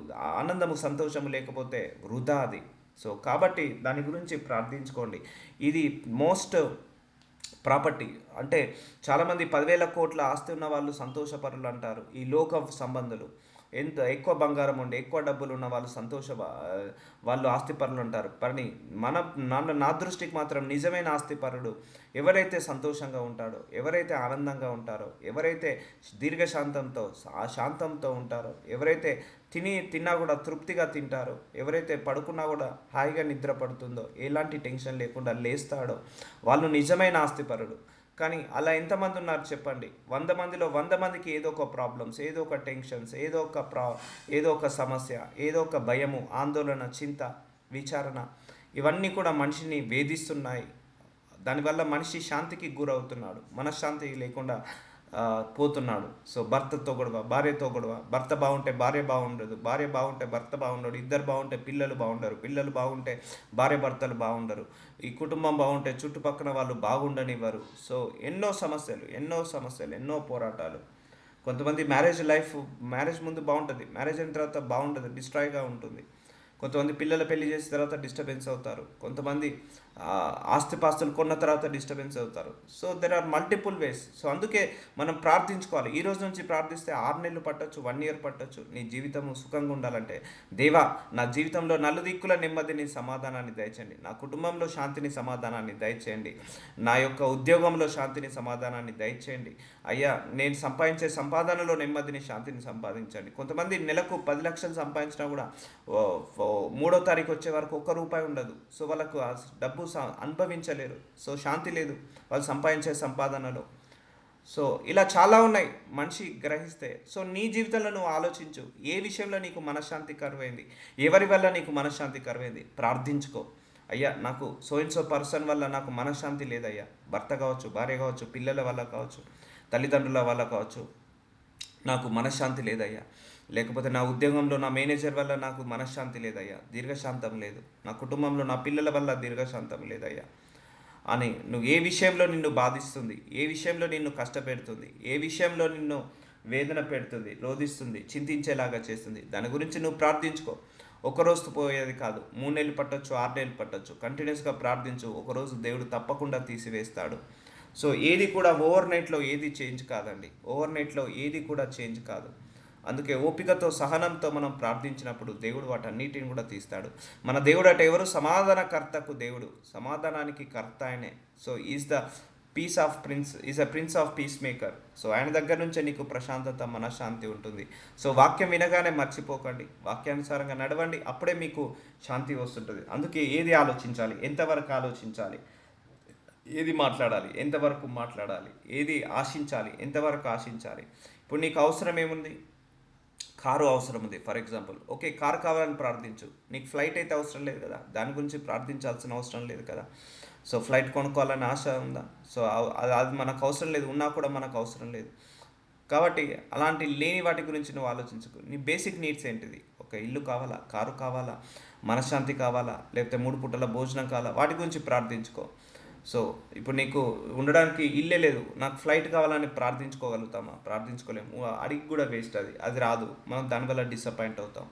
ఆనందము సంతోషము లేకపోతే వృధా అది. సో కాబట్టి దాని గురించి ప్రార్థించుకోండి. ఇది మోస్ట్ ప్రాపర్టీ. అంటే చాలామంది 10,000 కోట్ల ఆస్తి ఉన్న వాళ్ళు సంతోషపరులు అంటారు. ఈ లోక సంబంధులు ఎంత ఎక్కువ బంగారం ఉండి ఎక్కువ డబ్బులు ఉన్న వాళ్ళు వాళ్ళు ఆస్తిపరులు అంటారు. కానీ నా దృష్టికి మాత్రం నిజమైన ఆస్తిపరుడు ఎవరైతే సంతోషంగా ఉంటాడో, ఎవరైతే ఆనందంగా ఉంటారో, ఎవరైతే శాంతంతో ఉంటారో, ఎవరైతే తిన్నా కూడా తృప్తిగా తింటారో, ఎవరైతే పడుకున్నా కూడా హాయిగా నిద్ర పడుతుందో, ఎలాంటి టెన్షన్ లేకుండా లేస్తాడో, వాళ్ళు నిజమైన ఆస్తిపరుడు. కానీ అలా ఎంతమంది ఉన్నారు చెప్పండి? 100 మందిలో 100 మందికి ఏదో ఒక ప్రాబ్లమ్స్, ఏదో ఒక టెన్షన్స్, ఏదో ఒక సమస్య, ఏదో ఒక భయము, ఆందోళన, చింత, విచారణ, ఇవన్నీ కూడా మనిషిని వేధిస్తున్నాయి. దానివల్ల మనిషి శాంతికి గురవుతున్నాడు, మనశ్శాంతి లేకుండా పోతున్నాడు. సో భర్తతో గొడవ, భార్యతో గొడవ, భర్త బాగుంటే భార్య బాగుండదు, భార్య బాగుంటే భర్త బాగుండడు, ఇద్దరు బాగుంటే పిల్లలు బాగుండరు, పిల్లలు బాగుంటే భార్య భర్తలు బాగుండరు, ఈ కుటుంబం బాగుంటే చుట్టుపక్కల వాళ్ళు బాగుండనివ్వరు. సో ఎన్నో సమస్యలు, ఎన్నో పోరాటాలు. కొంతమంది మ్యారేజ్ ముందు బాగుంటుంది, మ్యారేజ్ అయిన తర్వాత బాగుంటుంది, డిస్ట్రాయ్గా ఉంటుంది. కొంతమంది పిల్లల పెళ్లి చేసిన తర్వాత డిస్టర్బెన్స్ అవుతారు. కొంతమంది ఆస్తిపాస్తులు కొన్న తర్వాత డిస్టర్బెన్స్ అవుతారు. So there are multiple ways. So అందుకే మనం ప్రార్థించుకోవాలి. ఈ రోజు నుంచి ప్రార్థిస్తే 6 నెలలు పట్టొచ్చు, 1 ఇయర్ పట్టొచ్చు. నీ జీవితం సుఖంగా ఉండాలంటే, దేవా నా జీవితంలో నలుదిక్కుల నెమ్మదిని, సమాధానాన్ని దయచేయండి, నా కుటుంబంలో శాంతిని, సమాధానాన్ని దయచేయండి, నా యొక్క ఉద్యోగంలో శాంతిని, సమాధానాన్ని దయచేయండి అయ్యా, నేను సంపాదించే సంపాదనలో నెమ్మదిని, శాంతిని సంపాదించండి. కొంతమంది నెలకు 10 లక్షలు సంపాదించినా కూడా 3వ తారీఖు వచ్చే వరకు ₹1 ఉండదు. సో వాళ్ళకు డబ్బు అనుభవించలేరు. సో శాంతి లేదు వాళ్ళు సంపాదించే సంపాదనలో. సో ఇలా చాలా ఉన్నాయి మనిషి గ్రహిస్తే. సో నీ జీవితంలో నువ్వు ఆలోచించు, ఏ విషయంలో నీకు మనశ్శాంతి కరువైంది, ఎవరి వల్ల నీకు మనశ్శాంతి కరువైంది, ప్రార్థించుకో. అయ్యా నాకు సో పర్సన్ వల్ల నాకు మనశ్శాంతి లేదయ్యా, భర్త కావచ్చు, భార్య కావచ్చు, పిల్లల వల్ల కావచ్చు, తల్లిదండ్రుల వల్ల కావచ్చు, నాకు మనశ్శాంతి లేదయ్యా, లేకపోతే నా ఉద్యోగంలో నా మేనేజర్ వల్ల నాకు మనశ్శాంతి లేదయ్యా, దీర్ఘశాంతం లేదు, నా కుటుంబంలో నా పిల్లల వల్ల దీర్ఘశాంతం లేదయ్యా అని నువ్వు ఏ విషయంలో నిన్ను బాధిస్తుంది, ఏ విషయంలో నిన్ను కష్టపెడుతుంది, ఏ విషయంలో నిన్ను వేదన పెడుతుంది, రోధిస్తుంది, చింతించేలాగా చేస్తుంది, దాని గురించి నువ్వు ప్రార్థించుకో. ఒకరోజు పోయేది కాదు, 3 నెలలు పట్టొచ్చు, 6 నెలలు పట్టొచ్చు. కంటిన్యూస్గా ప్రార్థించు, ఒకరోజు దేవుడు తప్పకుండా తీసివేస్తాడు. సో ఏది కూడా ఓవర్ నైట్లో ఏది చేంజ్ కాదండి, ఓవర్ నైట్లో ఏది కూడా చేంజ్ కాదు. అందుకే ఓపికతో సహనంతో మనం ప్రార్థించినప్పుడు దేవుడు వాటన్నిటిని కూడా తీస్తాడు. మన దేవుడు అంటే ఎవరు? సమాధానకర్తకు దేవుడు, సమాధానానికి కర్త ఆయనే. So is the peace of prince, is a prince of peace maker. So ఆయన దగ్గర నుంచే నీకు ప్రశాంతత, మనశ్శాంతి ఉంటుంది. సో వాక్యం వినగానే మర్చిపోకండి, వాక్యానుసారంగా నడవండి, అప్పుడే మీకు శాంతి వస్తుంటుంది. అందుకే ఏది ఆలోచించాలి, ఎంతవరకు ఆలోచించాలి, ఏది మాట్లాడాలి, ఎంతవరకు మాట్లాడాలి, ఏది ఆశించాలి, ఎంతవరకు ఆశించాలి. ఇప్పుడు నీకు అవసరం ఏముంది? కారు అవసరం ఉంది ఫర్ ఎగ్జాంపుల్. ఓకే, కారు కావాలని ప్రార్థించు. నీకు ఫ్లైట్ అయితే అవసరం లేదు కదా, దాని గురించి ప్రార్థించాల్సిన అవసరం లేదు కదా. సో ఫ్లైట్ కొనుక్కోవాలని ఆశ ఉందా? సో అది మనకు అవసరం లేదు, ఉన్నా కూడా మనకు అవసరం లేదు. కాబట్టి అలాంటి లేని వాటి గురించి నువ్వు ఆలోచించుకో. నీ బేసిక్ నీడ్స్ ఏంటిది? ఒక ఇల్లు కావాలా, కారు కావాలా, మనశ్శాంతి కావాలా, లేకపోతే 3 పూటల భోజనం కావాలా, వాటి గురించి ప్రార్థించుకో. సో ఇప్పుడు నీకు ఉండడానికి ఇల్లే లేదు, నాకు ఫ్లైట్ కావాలని ప్రార్థించుకోగలుగుతామా? ప్రార్థించుకోలేము. అడిగి కూడా వేస్ట్, అది రాదు, మనం దానివల్ల డిసప్పాయింట్ అవుతాం.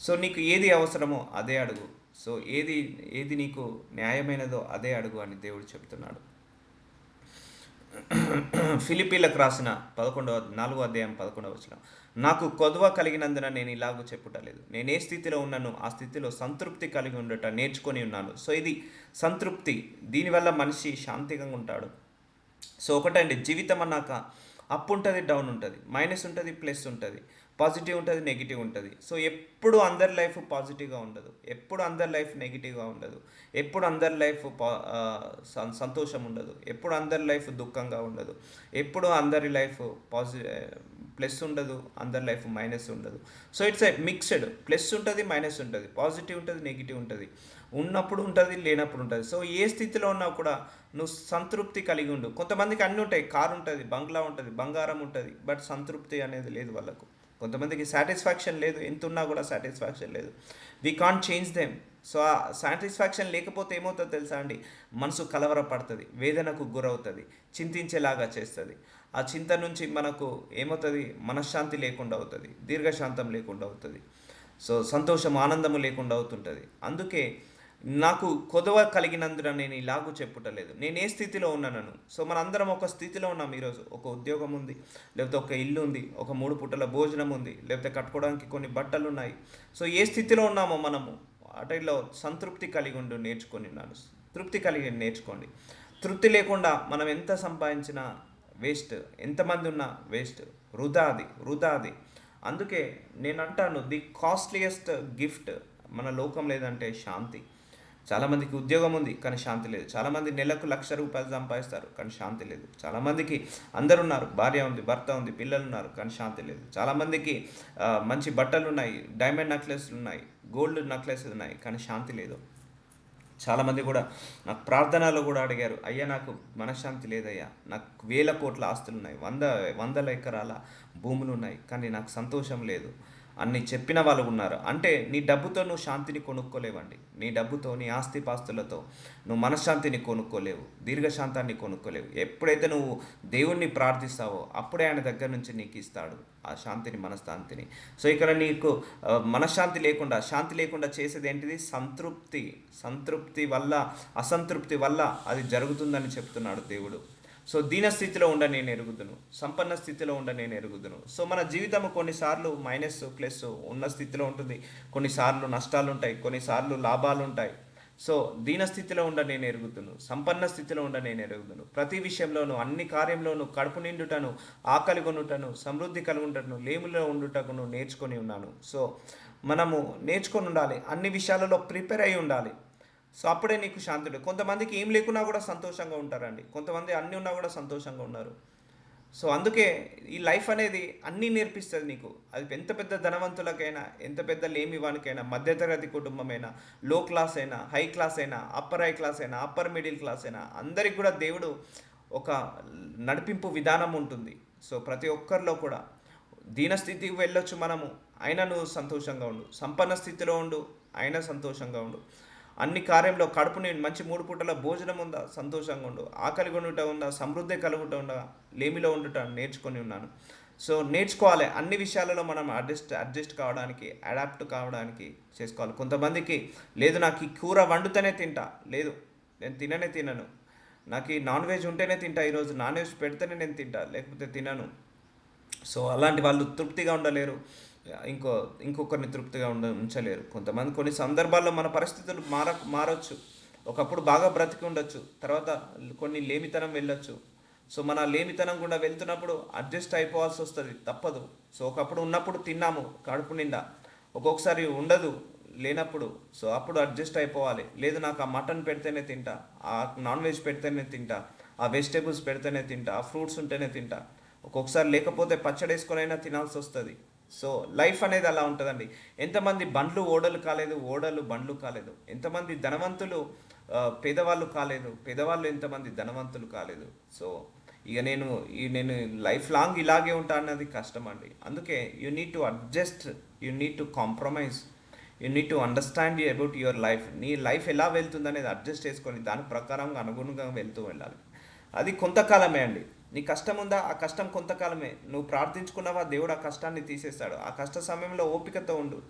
సో నీకు ఏది అవసరమో అదే అడుగు. సో ఏది ఏది నీకు న్యాయమైనదో అదే అడుగు అని దేవుడు చెప్తున్నాడు. ఫిలిప్పీలకు రాసిన 4వ అధ్యాయం 11వ వచనం, నాకు కొదువ కలిగినందున నేను ఇలాగూ చెప్పుటలేదు, నేను ఏ స్థితిలో ఉన్నాను ఆ స్థితిలో సంతృప్తి కలిగి ఉండట నేర్చుకొని ఉన్నాను. సో ఇది సంతృప్తి, దీనివల్ల మనిషి శాంతిగా ఉంటాడు. సో ఒకటండి, జీవితం అన్నాక అప్ ఉంటుంది, డౌన్ ఉంటుంది, మైనస్ ఉంటుంది, ప్లస్ ఉంటుంది, పాజిటివ్ ఉంటుంది, నెగిటివ్ ఉంటుంది. సో ఎప్పుడు అందరి లైఫ్ పాజిటివ్గా ఉండదు, ఎప్పుడు అందరి లైఫ్ నెగిటివ్గా ఉండదు, ఎప్పుడు అందరి లైఫ్ సంతోషం ఉండదు, ఎప్పుడు అందరి లైఫ్ దుఃఖంగా ఉండదు, ఎప్పుడు అందరి లైఫ్ ప్లస్ ఉండదు, అందరి లైఫ్ మైనస్ ఉండదు. So it's a mixed, plus ఉంటుంది, మైనస్ ఉంటుంది, పాజిటివ్ ఉంటుంది, నెగిటివ్ ఉంటుంది, ఉన్నప్పుడు ఉంటుంది, లేనప్పుడు ఉంటుంది. సో ఏ స్థితిలో ఉన్నా కూడా నువ్వు సంతృప్తి కలిగి ఉండు. కొంతమందికి అన్నీ ఉంటాయి, కారు ఉంటుంది, బంగ్లా ఉంటుంది, బంగారం ఉంటుంది, బట్ సంతృప్తి అనేది లేదు వాళ్ళకు. కొంతమందికి సాటిస్ఫాక్షన్ లేదు, ఎంత ఉన్నా కూడా సాటిస్ఫాక్షన్ లేదు. We can't change them. So ఆ సాటిస్ఫాక్షన్ లేకపోతే ఏమవుతుందో తెలుసా అండి? మనసు కలవరపడుతుంది, వేదనకు గురవుతుంది, చింతించేలాగా చేస్తుంది. ఆ చింత నుంచి మనకు ఏమవుతుంది? మనశ్శాంతి లేకుండా అవుతుంది, దీర్ఘశాంతం లేకుండా అవుతుంది. సో సంతోషం, ఆనందము లేకుండా అవుతుంటుంది. అందుకే నాకు కొదవ కలిగినందున నేను ఇలాగూ చెప్పుటలేదు, నేను ఏ స్థితిలో ఉన్నాను. సో మనందరం ఒక స్థితిలో ఉన్నాం ఈరోజు. ఒక ఉద్యోగం ఉంది, లేకపోతే ఒక ఇల్లు ఉంది, ఒక 3 పూటల భోజనం ఉంది, లేకపోతే కట్టుకోవడానికి కొన్ని బట్టలు ఉన్నాయి. సో ఏ స్థితిలో ఉన్నామో మనము వాటిలో సంతృప్తి కలిగి ఉండి నేర్చుకొని ఉన్నాను. తృప్తి కలిగి నేర్చుకోండి. తృప్తి లేకుండా మనం ఎంత సంపాదించినా వేస్ట్, ఎంతమంది ఉన్నా వేస్ట్, వృధా అది. అందుకే నేను అంటాను, ది కాస్ట్లీయెస్ట్ గిఫ్ట్ మన లోకం లేదంటే శాంతి. చాలామందికి ఉద్యోగం ఉంది కానీ శాంతి లేదు. చాలామంది నెలకు ₹1,00,000 సంపాదిస్తారు కానీ శాంతి లేదు. చాలామందికి అందరున్నారు, భార్య ఉంది, భర్త ఉంది, పిల్లలు ఉన్నారు, కానీ శాంతి లేదు. చాలామందికి మంచి బట్టలు ఉన్నాయి, డైమండ్ నెక్లెస్లు ఉన్నాయి, గోల్డ్ నెక్లెస్లు ఉన్నాయి, కానీ శాంతి లేదు. చాలామంది కూడా నాకు ప్రార్థనలో కూడా అడిగారు, అయ్యా నాకు మనశ్శాంతి లేదయ్యా, నాకు 1,000 కోట్ల ఆస్తులు ఉన్నాయి, వందల ఎకరాల భూములు ఉన్నాయి, కానీ నాకు సంతోషం లేదు అని చెప్పిన వాళ్ళు ఉన్నారు. అంటే నీ డబ్బుతో నువ్వు శాంతిని కొనుక్కోలేవండి. నీ డబ్బుతో, నీ ఆస్తిపాస్తులతో నువ్వు మనశ్శాంతిని కొనుక్కోలేవు, దీర్ఘశాంతాన్ని కొనుక్కోలేవు. ఎప్పుడైతే నువ్వు దేవుణ్ణి ప్రార్థిస్తావో అప్పుడే ఆయన దగ్గర నుంచి నీకు ఇస్తాడు ఆ శాంతిని, మనశ్శాంతిని. సో ఇక్కడ నీకు శాంతి లేకుండా చేసేది ఏంటిది? సంతృప్తి వల్ల, అసంతృప్తి వల్ల అది జరుగుతుందని చెప్తున్నాడు దేవుడు. సో దీన స్థితిలో ఉండ నేను ఎరుగుదును, సంపన్న స్థితిలో ఉండ నేను ఎరుగుదును. సో మన జీవితం కొన్నిసార్లు మైనస్ ప్లస్ ఉన్న స్థితిలో ఉంటుంది, కొన్నిసార్లు నష్టాలు ఉంటాయి, కొన్నిసార్లు లాభాలు ఉంటాయి. సో దీన స్థితిలో ఉండ నేను ఎరుగుదును, సంపన్న స్థితిలో ఉండ నేను ఎరుగుదును. ప్రతి విషయంలోనూ, అన్ని కార్యంలోనూ కడుపు నిండుటను, ఆకలి కొనుటను, సమృద్ధి కలుగుటను, లేములో ఉండుటకును నేర్చుకొని ఉన్నాను. సో మనము నేర్చుకొని ఉండాలి, అన్ని విషయాలలో ప్రిపేర్ అయి ఉండాలి. సో అప్పుడే నీకు శాంతి ఉంటుంది. కొంతమందికి ఏం లేకున్నా కూడా సంతోషంగా ఉంటారండి, కొంతమంది అన్నీ ఉన్నా కూడా సంతోషంగా ఉన్నారు. సో అందుకే ఈ లైఫ్ అనేది అన్నీ నేర్పిస్తుంది నీకు. అది ఎంత పెద్ద ధనవంతులకైనా, ఎంత పెద్ద లేమివానికైనా, మధ్యతరగతి కుటుంబమైనా, లో క్లాస్ అయినా, హై క్లాస్ అయినా, అప్పర్ హై క్లాస్ అయినా, అప్పర్ మిడిల్ క్లాస్ అయినా, అందరికి కూడా దేవుడు ఒక నడిపింపు విధానం ఉంటుంది. సో ప్రతి ఒక్కరిలో కూడా దీనస్థితికి వెళ్ళొచ్చు మనము, అయినా నువ్వు సంతోషంగా ఉండు. సంపన్న స్థితిలో ఉండు, అయినా సంతోషంగా ఉండు. అన్ని కార్యంలో కడుపు నేను మంచి 3 పూటల భోజనం ఉందా, సంతోషంగా ఉండు. ఆకలి కొనుట ఉందా, సమృద్ధి కలుగుట ఉందా, లేమిలో ఉండుట నేర్చుకొని ఉన్నాను. సో నేర్చుకోవాలి, అన్ని విషయాలలో మనం అడ్జస్ట్ కావడానికి, అడాప్ట్ కావడానికి చేసుకోవాలి. కొంతమందికి లేదు నాకు ఈ కూర వండుతూనే తింటా, లేదు నేను తినను, నాకు ఈ నాన్ వెజ్ ఉంటేనే తింటా, ఈరోజు నాన్ వెజ్ పెడితేనే నేను తింటా, లేకపోతే తినను. సో అలాంటి వాళ్ళు తృప్తిగా ఉండలేరు, ఇంకో ఇంకొకరిని తృప్తిగా ఉంచలేరు. కొంతమంది కొన్ని సందర్భాల్లో మన పరిస్థితులు మారొచ్చు. ఒకప్పుడు బాగా బ్రతికి ఉండొచ్చు, తర్వాత కొన్ని లేమితనం వెళ్ళొచ్చు. సో మన లేమితనం గుండా వెళ్తున్నప్పుడు అడ్జస్ట్ అయిపోవాల్సి వస్తుంది, తప్పదు. సో ఒకప్పుడు ఉన్నప్పుడు తిన్నాము కడుపు నిండా, ఒక్కొక్కసారి ఉండదు లేనప్పుడు. సో అప్పుడు అడ్జస్ట్ అయిపోవాలి. లేదు నాకు ఆ మటన్ పెడితేనే తింటా, ఆ నాన్ వెజ్ పెడితేనే తింటా, ఆ వెజిటేబుల్స్ పెడితేనే తింటా, ఆ ఫ్రూట్స్ ఉంటేనే తింటా, ఒక్కొక్కసారి లేకపోతే పచ్చడి వేసుకొనైనా తినాల్సి వస్తుంది. సో లైఫ్ అనేది అలా ఉంటుందండి. ఎంతమంది బండ్లు ఓడలు కాలేదు, ఓడలు బండ్లు కాలేదు. ఎంతమంది ధనవంతులు పేదవాళ్ళు కాలేదు, పేదవాళ్ళు ఎంతమంది ధనవంతులు కాలేదు. సో ఇక నేను లైఫ్ లాంగ్ ఇలాగే ఉంటా అన్నది కష్టం అండి. అందుకే you need to adjust, you need to compromise, you need to understand about your life. నీ లైఫ్ ఎలా వెళ్తుంది అనేది అడ్జస్ట్ చేసుకొని దాని ప్రకారంగా అనుగుణంగా వెళ్తూ వెళ్ళాలి. అది కొంతకాలమే అండి. నీ కష్టం ఉందా, ఆ కష్టం కొంతకాలమే. నువ్వు ప్రార్థించుకున్నావా, దేవుడు ఆ కష్టాన్ని తీసేస్తాడు. ఆ కష్ట సమయంలో ఓపికతో ఉండు.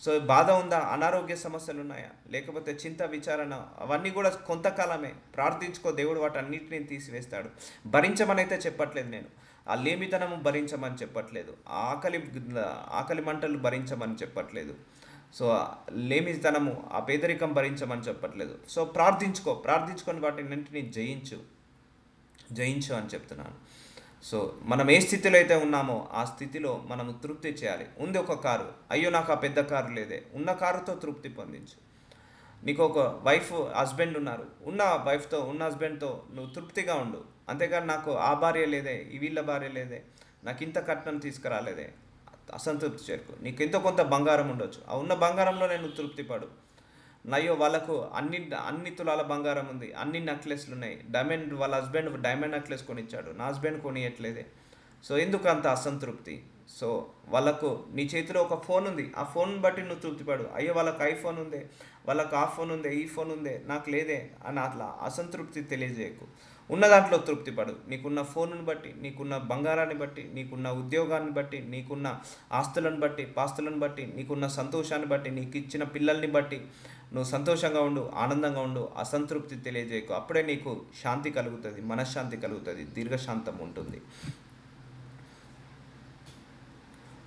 సో బాధ ఉందా, అనారోగ్య సమస్యలు ఉన్నాయా, లేకపోతే చింత విచారణ, అవన్నీ కూడా కొంతకాలమే. ప్రార్థించుకో, దేవుడు వాటన్నిటిని తీసివేస్తాడు. భరించమని అయితే చెప్పట్లేదు నేను, ఆ లేమితనము భరించమని చెప్పట్లేదు, ఆ ఆకలి మంటలు భరించమని చెప్పట్లేదు. సో లేమితనము, ఆ పేదరికం భరించమని చెప్పట్లేదు. సో ప్రార్థించుకొని వాటిన్నింటినీ జయించు అని చెప్తున్నాను. సో మనం ఏ స్థితిలో అయితే ఉన్నామో ఆ స్థితిలో మనము తృప్తి చేయాలి. ఉంది ఒక కారు, అయ్యో నాకు ఆ పెద్ద కారు లేదే, ఉన్న కారుతో తృప్తి పొందించు. నీకు ఒక హస్బెండ్ ఉన్నారు, ఉన్న వైఫ్తో, ఉన్న హస్బెండ్తో నువ్వు తృప్తిగా ఉండు. అంతేగాని నాకు ఆ భార్య లేదే, ఈ వీళ్ళ భార్య లేదే, నాకు ఇంత కట్నం తీసుకురాలేదే, అసంతృప్తి చేరుకు. నీకు ఎంతో కొంత బంగారం ఉండొచ్చు, ఆ ఉన్న బంగారంలో నేను తృప్తి పడు. నయ్యో వాళ్ళకు అన్ని తులాల బంగారం ఉంది, అన్ని నెక్లెస్లు ఉన్నాయి, వాళ్ళ హస్బెండ్ డైమండ్ నెక్లెస్ కొనిచ్చాడు, నా హస్బెండ్ కొనియట్లేదే. సో ఎందుకు అంత అసంతృప్తి? సో వాళ్ళకు నీ చేతిలో ఒక ఫోన్ ఉంది, ఆ ఫోన్ బట్టి నువ్వు తృప్తిపడు. అయ్యో వాళ్ళకి ఐఫోన్ ఉందే, వాళ్ళకు ఆ ఫోన్ ఉందే, ఈ ఫోన్ ఉందే, నాకు లేదే అని అట్లా అసంతృప్తి తెలియజేయకు. ఉన్న దాంట్లో తృప్తిపడు. నీకున్న ఫోన్ను బట్టి, నీకున్న బంగారాన్ని బట్టి, నీకున్న ఉద్యోగాన్ని బట్టి, నీకున్న ఆస్తులను బట్టి, పాస్తులను బట్టి, నీకున్న సంతోషాన్ని బట్టి, నీకు ఇచ్చిన పిల్లల్ని బట్టి నువ్వు సంతోషంగా ఉండు, ఆనందంగా ఉండు. అసంతృప్తి తెలియజేయకు. అప్పుడే నీకు శాంతి కలుగుతుంది, మనశ్శాంతి కలుగుతుంది, దీర్ఘశాంతం ఉంటుంది.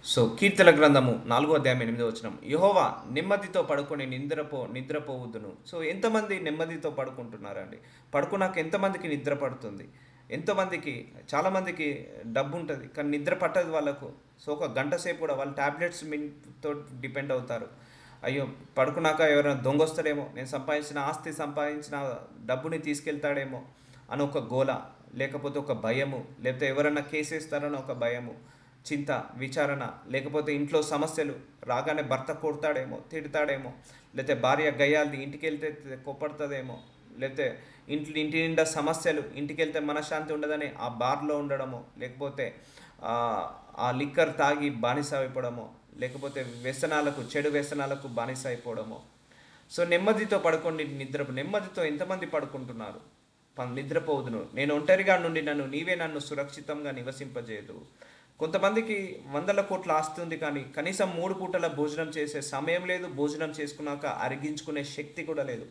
సో కీర్తన గ్రంథము 4:8 యెహోవా నెమ్మదితో పడుకొని నిద్రపోవద్దును. సో ఎంతమంది నెమ్మదితో పడుకుంటున్నారండి? పడుకున్నాక ఎంతమందికి నిద్ర పడుతుంది? ఎంతమందికి, చాలామందికి డబ్బు ఉంటుంది కానీ నిద్ర పట్టదు వాళ్ళకు. సో ఒక గంట సేపు కూడా వాళ్ళు ట్యాబ్లెట్స్ తో డిపెండ్ అవుతారు. అయ్యో పడుకున్నాక ఎవరైనా దొంగొస్తాడేమో, నేను సంపాదించిన డబ్బుని తీసుకెళ్తాడేమో అని ఒక గోల, లేకపోతే ఒక భయము, లేకపోతే ఎవరైనా కేసేస్తారని ఒక భయము, చింత విచారణ, లేకపోతే ఇంట్లో సమస్యలు రాగానే భర్త కొడతాడేమో, తిడతాడేమో, లేకపోతే భార్య గయ్యాలది ఇంటికి వెళ్తే కోపడుతుందేమో, లేకపోతే ఇంటి నిండా సమస్యలు, ఇంటికి వెళ్తే మనశ్శాంతి ఉండదని ఆ బార్లో ఉండడమో, లేకపోతే ఆ లిక్కర్ తాగి బానిస అయిపోవడమో, లేకపోతే చెడు వ్యసనాలకు బానిస అయిపోవడమో. సో నెమ్మదితో పడుకోండి, నెమ్మదితో ఎంతమంది పడుకుంటున్నారు? నిద్రపోదును, నేను ఒంటరిగా నుండి నీవే నన్ను సురక్షితంగా నివసింపజేయదు. కొంతమందికి 100 కోట్ల ఆస్తి ఉంది కానీ కనీసం 3 పూటల భోజనం చేసే సమయం లేదు, భోజనం చేసుకున్నాక అరిగించుకునే శక్తి కూడా లేదు.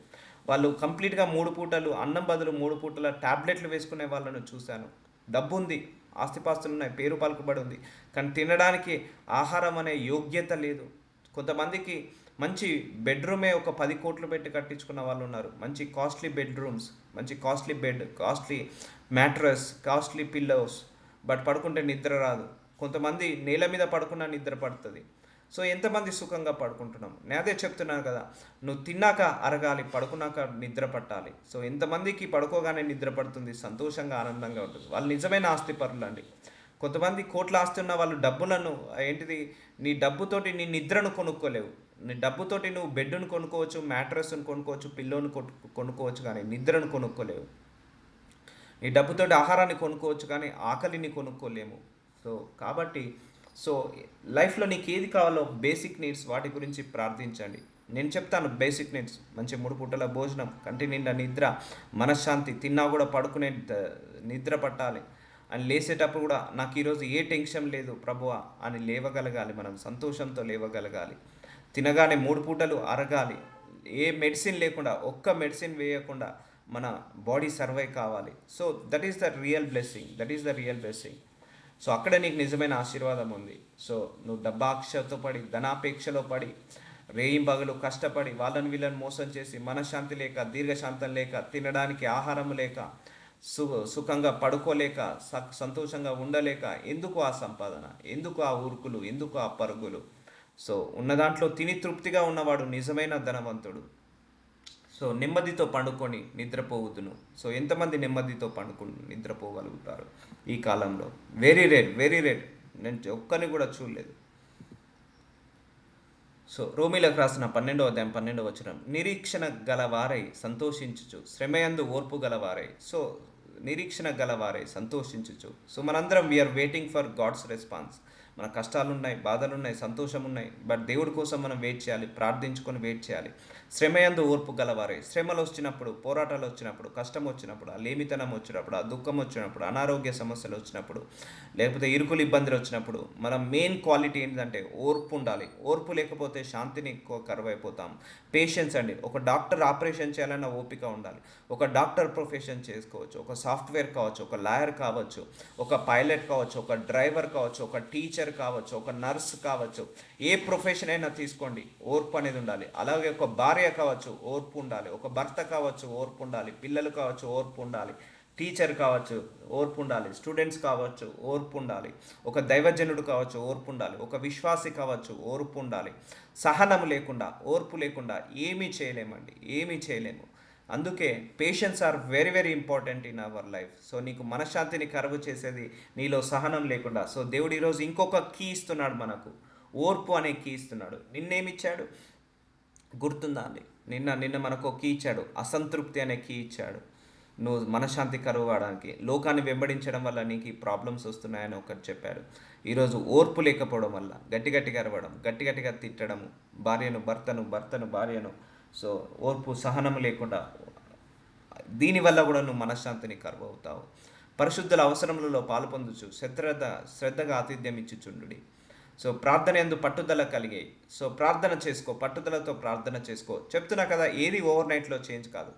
వాళ్ళు కంప్లీట్గా 3 పూటలు అన్నం బదులు 3 పూటల ట్యాబ్లెట్లు వేసుకునే వాళ్ళను చూశాను. డబ్బు ఉంది, ఆస్తిపాస్తులు ఉన్నాయి, పేరు పలుకుబడి ఉంది, కానీ తినడానికి ఆహారం అనే యోగ్యత లేదు. కొంతమందికి మంచి బెడ్రూమే ఒక 10 కోట్లు పెట్టి కట్టించుకున్న వాళ్ళు ఉన్నారు. మంచి కాస్ట్లీ బెడ్రూమ్స్, మంచి costly bed, costly mattress, costly pillows, but పడుకుంటే నిద్ర రాదు. కొంతమంది నేల మీద పడుకున్నా నిద్ర పడుతుంది. సో ఎంతమంది సుఖంగా పడుకుంటున్నాం? నేను అదే చెప్తున్నాను కదా, నువ్వు తిన్నాక అరగాలి, పడుకున్నాక నిద్ర పట్టాలి. సో ఎంతమందికి పడుకోగానే నిద్ర పడుతుంది, సంతోషంగా ఆనందంగా ఉంటుంది, వాళ్ళు నిజమైన ఆస్తిపరులు అండి. కొంతమంది కోట్ల ఆస్తి ఉన్న వాళ్ళు డబ్బులను నీ డబ్బుతోటి నీ నిద్రను కొనుక్కోలేవు. నీ డబ్బుతోటి నువ్వు బెడ్ను కొనుక్కోవచ్చు, మ్యాట్రస్ను కొనుక్కోవచ్చు, పిల్లోను కొనుక్కోవచ్చు, కానీ నిద్రను కొనుక్కోలేవు. నీ డబ్బుతోటి ఆహారాన్ని కొనుక్కోవచ్చు కానీ ఆకలిని కొనుక్కోలేము. సో కాబట్టి లైఫ్లో నీకు ఏది కావాలో బేసిక్ నీడ్స్, వాటి గురించి ప్రార్థించండి. నేను చెప్తాను బేసిక్ నీడ్స్, మంచి 3 పూటల భోజనం, కంటి నిండా నిద్ర, మనశ్శాంతి, తిన్నా కూడా పడుకునే నిద్ర పట్టాలి, అని లేసేటప్పుడు కూడా నాకు ఈరోజు ఏ టెన్షన్ లేదు ప్రభువా అని లేవగలగాలి. మనం సంతోషంతో లేవగలగాలి. తినగానే 3 పూటలు అరగాలి. ఏ మెడిసిన్ లేకుండా, ఒక్క మెడిసిన్ వేయకుండా మన బాడీ సర్వైవ్ కావాలి. So that is the real blessing. That is the real blessing. So అక్కడ నీకు నిజమైన ఆశీర్వాదం ఉంది. సో నువ్వు డబ్బాక్షతో పడి, ధనాపేక్షలో పడి, రేయింబగలు కష్టపడి వాళ్ళని వీళ్ళని మోసం చేసి మనశ్శాంతి లేక, దీర్ఘశాంతం లేక, తినడానికి ఆహారం లేక, సుఖంగా పడుకోలేక, సంతోషంగా ఉండలేక, ఎందుకు ఆ సంపాదన, ఎందుకు ఆ ఊరుకులు, ఎందుకు ఆ పరుగులు? సో ఉన్న దాంట్లో తిని తృప్తిగా ఉన్నవాడు నిజమైన ధనవంతుడు. సో నెమ్మదితో పండుకొని నిద్రపోవద్దును. సో ఎంతమంది నెమ్మదితో పండుకొని నిద్రపోగలుగుతారు ఈ కాలంలో? Very rare, very rare. నేను ఒక్కరిని కూడా చూడలేదు. సో రోమిలకు రాసిన 12వ అధ్యాయం 12వ వచనం, నిరీక్షణ గలవారై సంతోషించుచు, శ్రమయందు ఓర్పు గలవారై. సో నిరీక్షణ గలవారై సంతోషించుచు. సో మనందరం we are waiting for God's response. మన కష్టాలు ఉన్నాయి, బాధలు ఉన్నాయి, సంతోషం ఉన్నాయి, బట్ దేవుడి కోసం మనం వెయిట్ చేయాలి, ప్రార్థించుకొని వెయిట్ చేయాలి. శ్రమయందు ఓర్పు గలవారే. శ్రమలు వచ్చినప్పుడు, పోరాటాలు వచ్చినప్పుడు, కష్టం వచ్చినప్పుడు, ఆ లేమితనం వచ్చినప్పుడు, ఆ దుఃఖం వచ్చినప్పుడు, అనారోగ్య సమస్యలు వచ్చినప్పుడు, లేకపోతే ఇరుకులు ఇబ్బందులు వచ్చినప్పుడు మన మెయిన్ క్వాలిటీ ఏంటంటే ఓర్పు ఉండాలి. ఓర్పు లేకపోతే శాంతిని కరువైపోతాం. పేషెన్స్ అండి. ఒక డాక్టర్ ఆపరేషన్ చేయాలన్న ఓపిక ఉండాలి. ఒక డాక్టర్ ప్రొఫెషన్ చేసుకోవచ్చు, ఒక సాఫ్ట్వేర్ కావచ్చు, ఒక లాయర్ కావచ్చు, ఒక పైలట్ కావచ్చు, ఒక డ్రైవర్ కావచ్చు, ఒక టీచర్ కావచ్చు, ఒక నర్స్ కావచ్చు, ఏ ప్రొఫెషన్ అయినా తీసుకోండి, ఓర్పు అనేది ఉండాలి. అలాగే ఒక భార్య కావచ్చు, ఓర్పు ఉండాలి. ఒక భర్త కావచ్చు, ఓర్పు ఉండాలి. పిల్లలు కావచ్చు, ఓర్పు ఉండాలి. టీచర్ కావచ్చు, ఓర్పు ఉండాలి. స్టూడెంట్స్ కావచ్చు, ఓర్పు ఉండాలి. ఒక దైవజనుడు కావచ్చు, ఓర్పు ఉండాలి. ఒక విశ్వాసి కావచ్చు, ఓర్పు ఉండాలి. సహనం లేకుండా, ఓర్పు లేకుండా ఏమీ చేయలేమండి, ఏమీ చేయలేము. అందుకే patience are very very important in our life. So నీకు మనశ్శాంతిని కరువు చేసేది నీలో సహనం లేకుండా. సో దేవుడు ఈరోజు ఇంకొక కీ ఇస్తున్నాడు మనకు, ఓర్పు అనే కీ ఇస్తున్నాడు. నిన్నేమిచ్చాడు గుర్తుందా అండి? నిన్న నిన్న మనకు ఒక కీ ఇచ్చాడు, అసంతృప్తి అనే కీ ఇచ్చాడు. నువ్వు మనశ్శాంతి కరువు అవడానికి, లోకాన్ని వెంబడించడం వల్ల నీకు ఈ ప్రాబ్లమ్స్ వస్తున్నాయని ఒకటి చెప్పాడు. ఈరోజు ఓర్పు లేకపోవడం వల్ల గట్టి గట్టిగా అరవడం, గట్టి గట్టిగా తిట్టడము, భార్యను భర్తను, భర్తను భార్యను. సో ఓర్పు సహనం లేకుండా, దీనివల్ల కూడా నువ్వు మనశ్శాంతిని కరువు అవుతావు. పరిశుద్ధుల అవసరములలో పాలు పొందుచు శ్రద్ధగా ఆతిథ్యం ఇచ్చుచుండుడి. సో ప్రార్థన యందు పట్టుదల కలిగే. సో ప్రార్థన చేసుకో, పట్టుదలతో ప్రార్థన చేసుకో. చెప్తున్నా కదా, ఏది ఓవర్ నైట్లో చేంజ్ కాదు.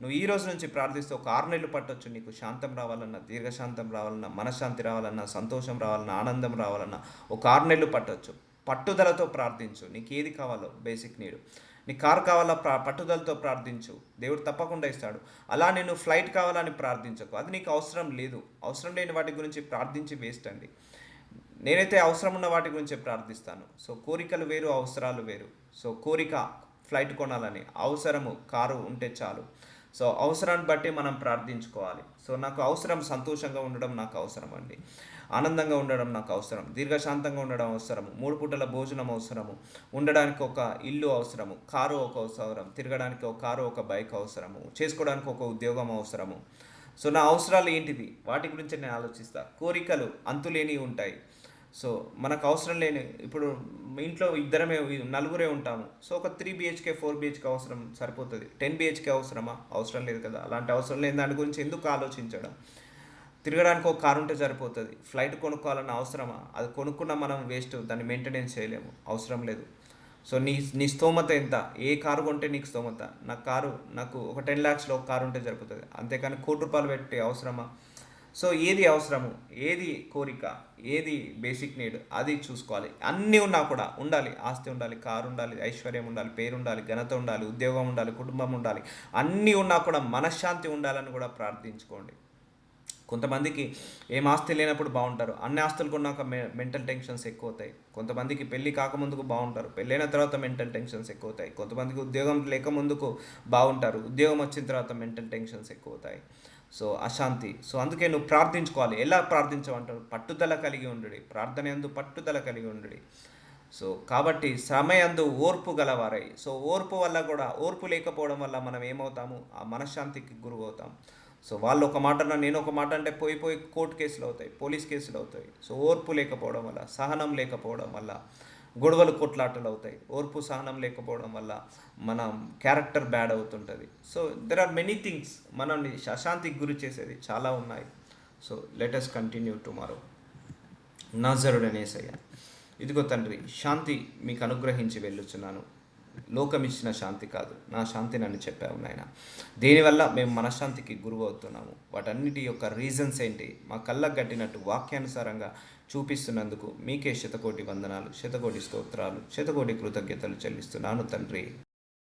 నువ్వు ఈ రోజు నుంచి ప్రార్థిస్తే ఒక 6 నెలలు పట్టొచ్చు నీకు శాంతం రావాలన్నా, దీర్ఘశాంతం రావాలన్నా, మనశ్శాంతి రావాలన్నా, సంతోషం రావాలన్నా, ఆనందం రావాలన్నా ఒక 6 నెలలు పట్టొచ్చు. పట్టుదలతో ప్రార్థించు. నీకు ఏది కావాలో బేసిక్ నీడు. నీ కారు కావాలా, పట్టుదలతో ప్రార్థించు, దేవుడు తప్పకుండా ఇస్తాడు. అలా నేను ఫ్లైట్ కావాలని ప్రార్థించకు, అది నీకు అవసరం లేదు. అవసరం లేని వాటి గురించి ప్రార్థించి వేస్ట్ అండి. నేనైతే అవసరం ఉన్న వాటి గురించి ప్రార్థిస్తాను. సో కోరికలు వేరు, అవసరాలు వేరు. సో కోరిక ఫ్లైట్ కొనాలని, అవసరము కారు ఉంటే చాలు. సో అవసరాన్ని బట్టి మనం ప్రార్థించుకోవాలి. సో నాకు అవసరం సంతోషంగా ఉండడం, నాకు అవసరం అండి. ఆనందంగా ఉండడం నాకు అవసరం. దీర్ఘశాంతంగా ఉండడం అవసరము. 3 పూటల భోజనం అవసరము. ఉండడానికి ఒక ఇల్లు అవసరము. కారు ఒక అవసరం. తిరగడానికి ఒక కారు, ఒక బైక్ అవసరము. చేసుకోవడానికి ఒక ఉద్యోగం అవసరము. సో నా అవసరాలు ఏంటిది, వాటి గురించి నేను ఆలోచిస్తా. కోరికలు అంతులేని ఉంటాయి. సో మనకు అవసరం లేని, ఇప్పుడు ఇంట్లో ఇద్దరమే, నలుగురే ఉంటాము. సో ఒక 3 BHK 4 BHK అవసరం సరిపోతుంది. 10 BHK అవసరమా? అవసరం లేదు కదా. అలాంటి అవసరం లేని దాని గురించి ఎందుకు ఆలోచించడం? తిరగడానికి ఒక కారు ఉంటే సరిపోతుంది. ఫ్లైట్ కొనుక్కోవాలన్న అవసరమా? అది కొనుక్కున్న మనం వేస్ట్, దాన్ని మెయింటెనెన్స్ చేయలేము, అవసరం లేదు. సో నీ నీ స్తోమత ఎంత, ఏ కారు కొంటే నీకు స్తోమత? నాకు ఒక 10 lakhsలో ఒక కారు ఉంటే సరిపోతుంది, అంతేకాని ₹1,00,00,000 పెట్టి అవసరమా? సో ఏది అవసరము, ఏది కోరిక, ఏది బేసిక్ నీడ్, అది చూసుకోవాలి. అన్నీ ఉన్నా కూడా ఉండాలి. ఆస్తి ఉండాలి, కారు ఉండాలి, ఐశ్వర్యం ఉండాలి, పేరు ఉండాలి, ఘనత ఉండాలి, ఉద్యోగం ఉండాలి, కుటుంబం ఉండాలి, అన్నీ ఉన్నా కూడా మనశ్శాంతి ఉండాలని కూడా ప్రార్థించుకోండి. కొంతమందికి ఏం ఆస్తి లేనప్పుడు బాగుంటారు, అన్ని ఆస్తులు కొన్నాక మెంటల్ టెన్షన్స్ ఎక్కువ అవుతాయి. కొంతమందికి పెళ్ళి కాకముందుకు బాగుంటారు, పెళ్ళైన తర్వాత మెంటల్ టెన్షన్స్ ఎక్కువ అవుతాయి. కొంతమందికి ఉద్యోగం లేకముందుకు బాగుంటారు, ఉద్యోగం వచ్చిన తర్వాత మెంటల్ టెన్షన్స్ ఎక్కువ అవుతాయి. సో అశాంతి. సో అందుకే నువ్వు ప్రార్థించుకోవాలి. ఎలా ప్రార్థించమంటారు? పట్టుదల కలిగి ఉండుడి. ప్రార్థన యందు పట్టుదల కలిగి ఉండుడి. సో కాబట్టి శ్రమయందు ఓర్పు గలవారై. సో ఓర్పు వల్ల కూడా, ఓర్పు లేకపోవడం వల్ల మనం ఏమవుతాము? ఆ మనశ్శాంతికి గురి అవుతాం. సో వాళ్ళు ఒక మాట అన్నా, నేను ఒక మాట అంటే పోయి కోర్టు కేసులు అవుతాయి, పోలీస్ కేసులు అవుతాయి. సో ఓర్పు లేకపోవడం వల్ల, సహనం లేకపోవడం వల్ల గొడవలు, కొట్లాటలు అవుతాయి. ఓర్పు సహనం లేకపోవడం వల్ల మన క్యారెక్టర్ బ్యాడ్ అవుతుంటుంది. So there are many things మనల్ని అశాంతికి గురి చేసేది చాలా ఉన్నాయి. So let us continue tomorrow. నాజరుడనేసయ్య, ఇదిగో తండ్రి, శాంతి మీకు అనుగ్రహించి వెళ్ళుచున్నాను. లోకం ఇచ్చిన శాంతి కాదు, నా శాంతి నన్ను చెప్పావు నాయన. దేనివల్ల మేము మనశ్శాంతికి గురువు అవుతున్నాము, వాటన్నిటి యొక్క రీజన్స్ ఏంటి, మా కళ్ళకు కట్టినట్టు వాక్యానుసారంగా చూపిస్తున్నందుకు మీకే శతకోటి వందనాలు, శతకోటి స్తోత్రాలు, శతకోటి కృతజ్ఞతలు చెల్లిస్తున్నాను తండ్రి.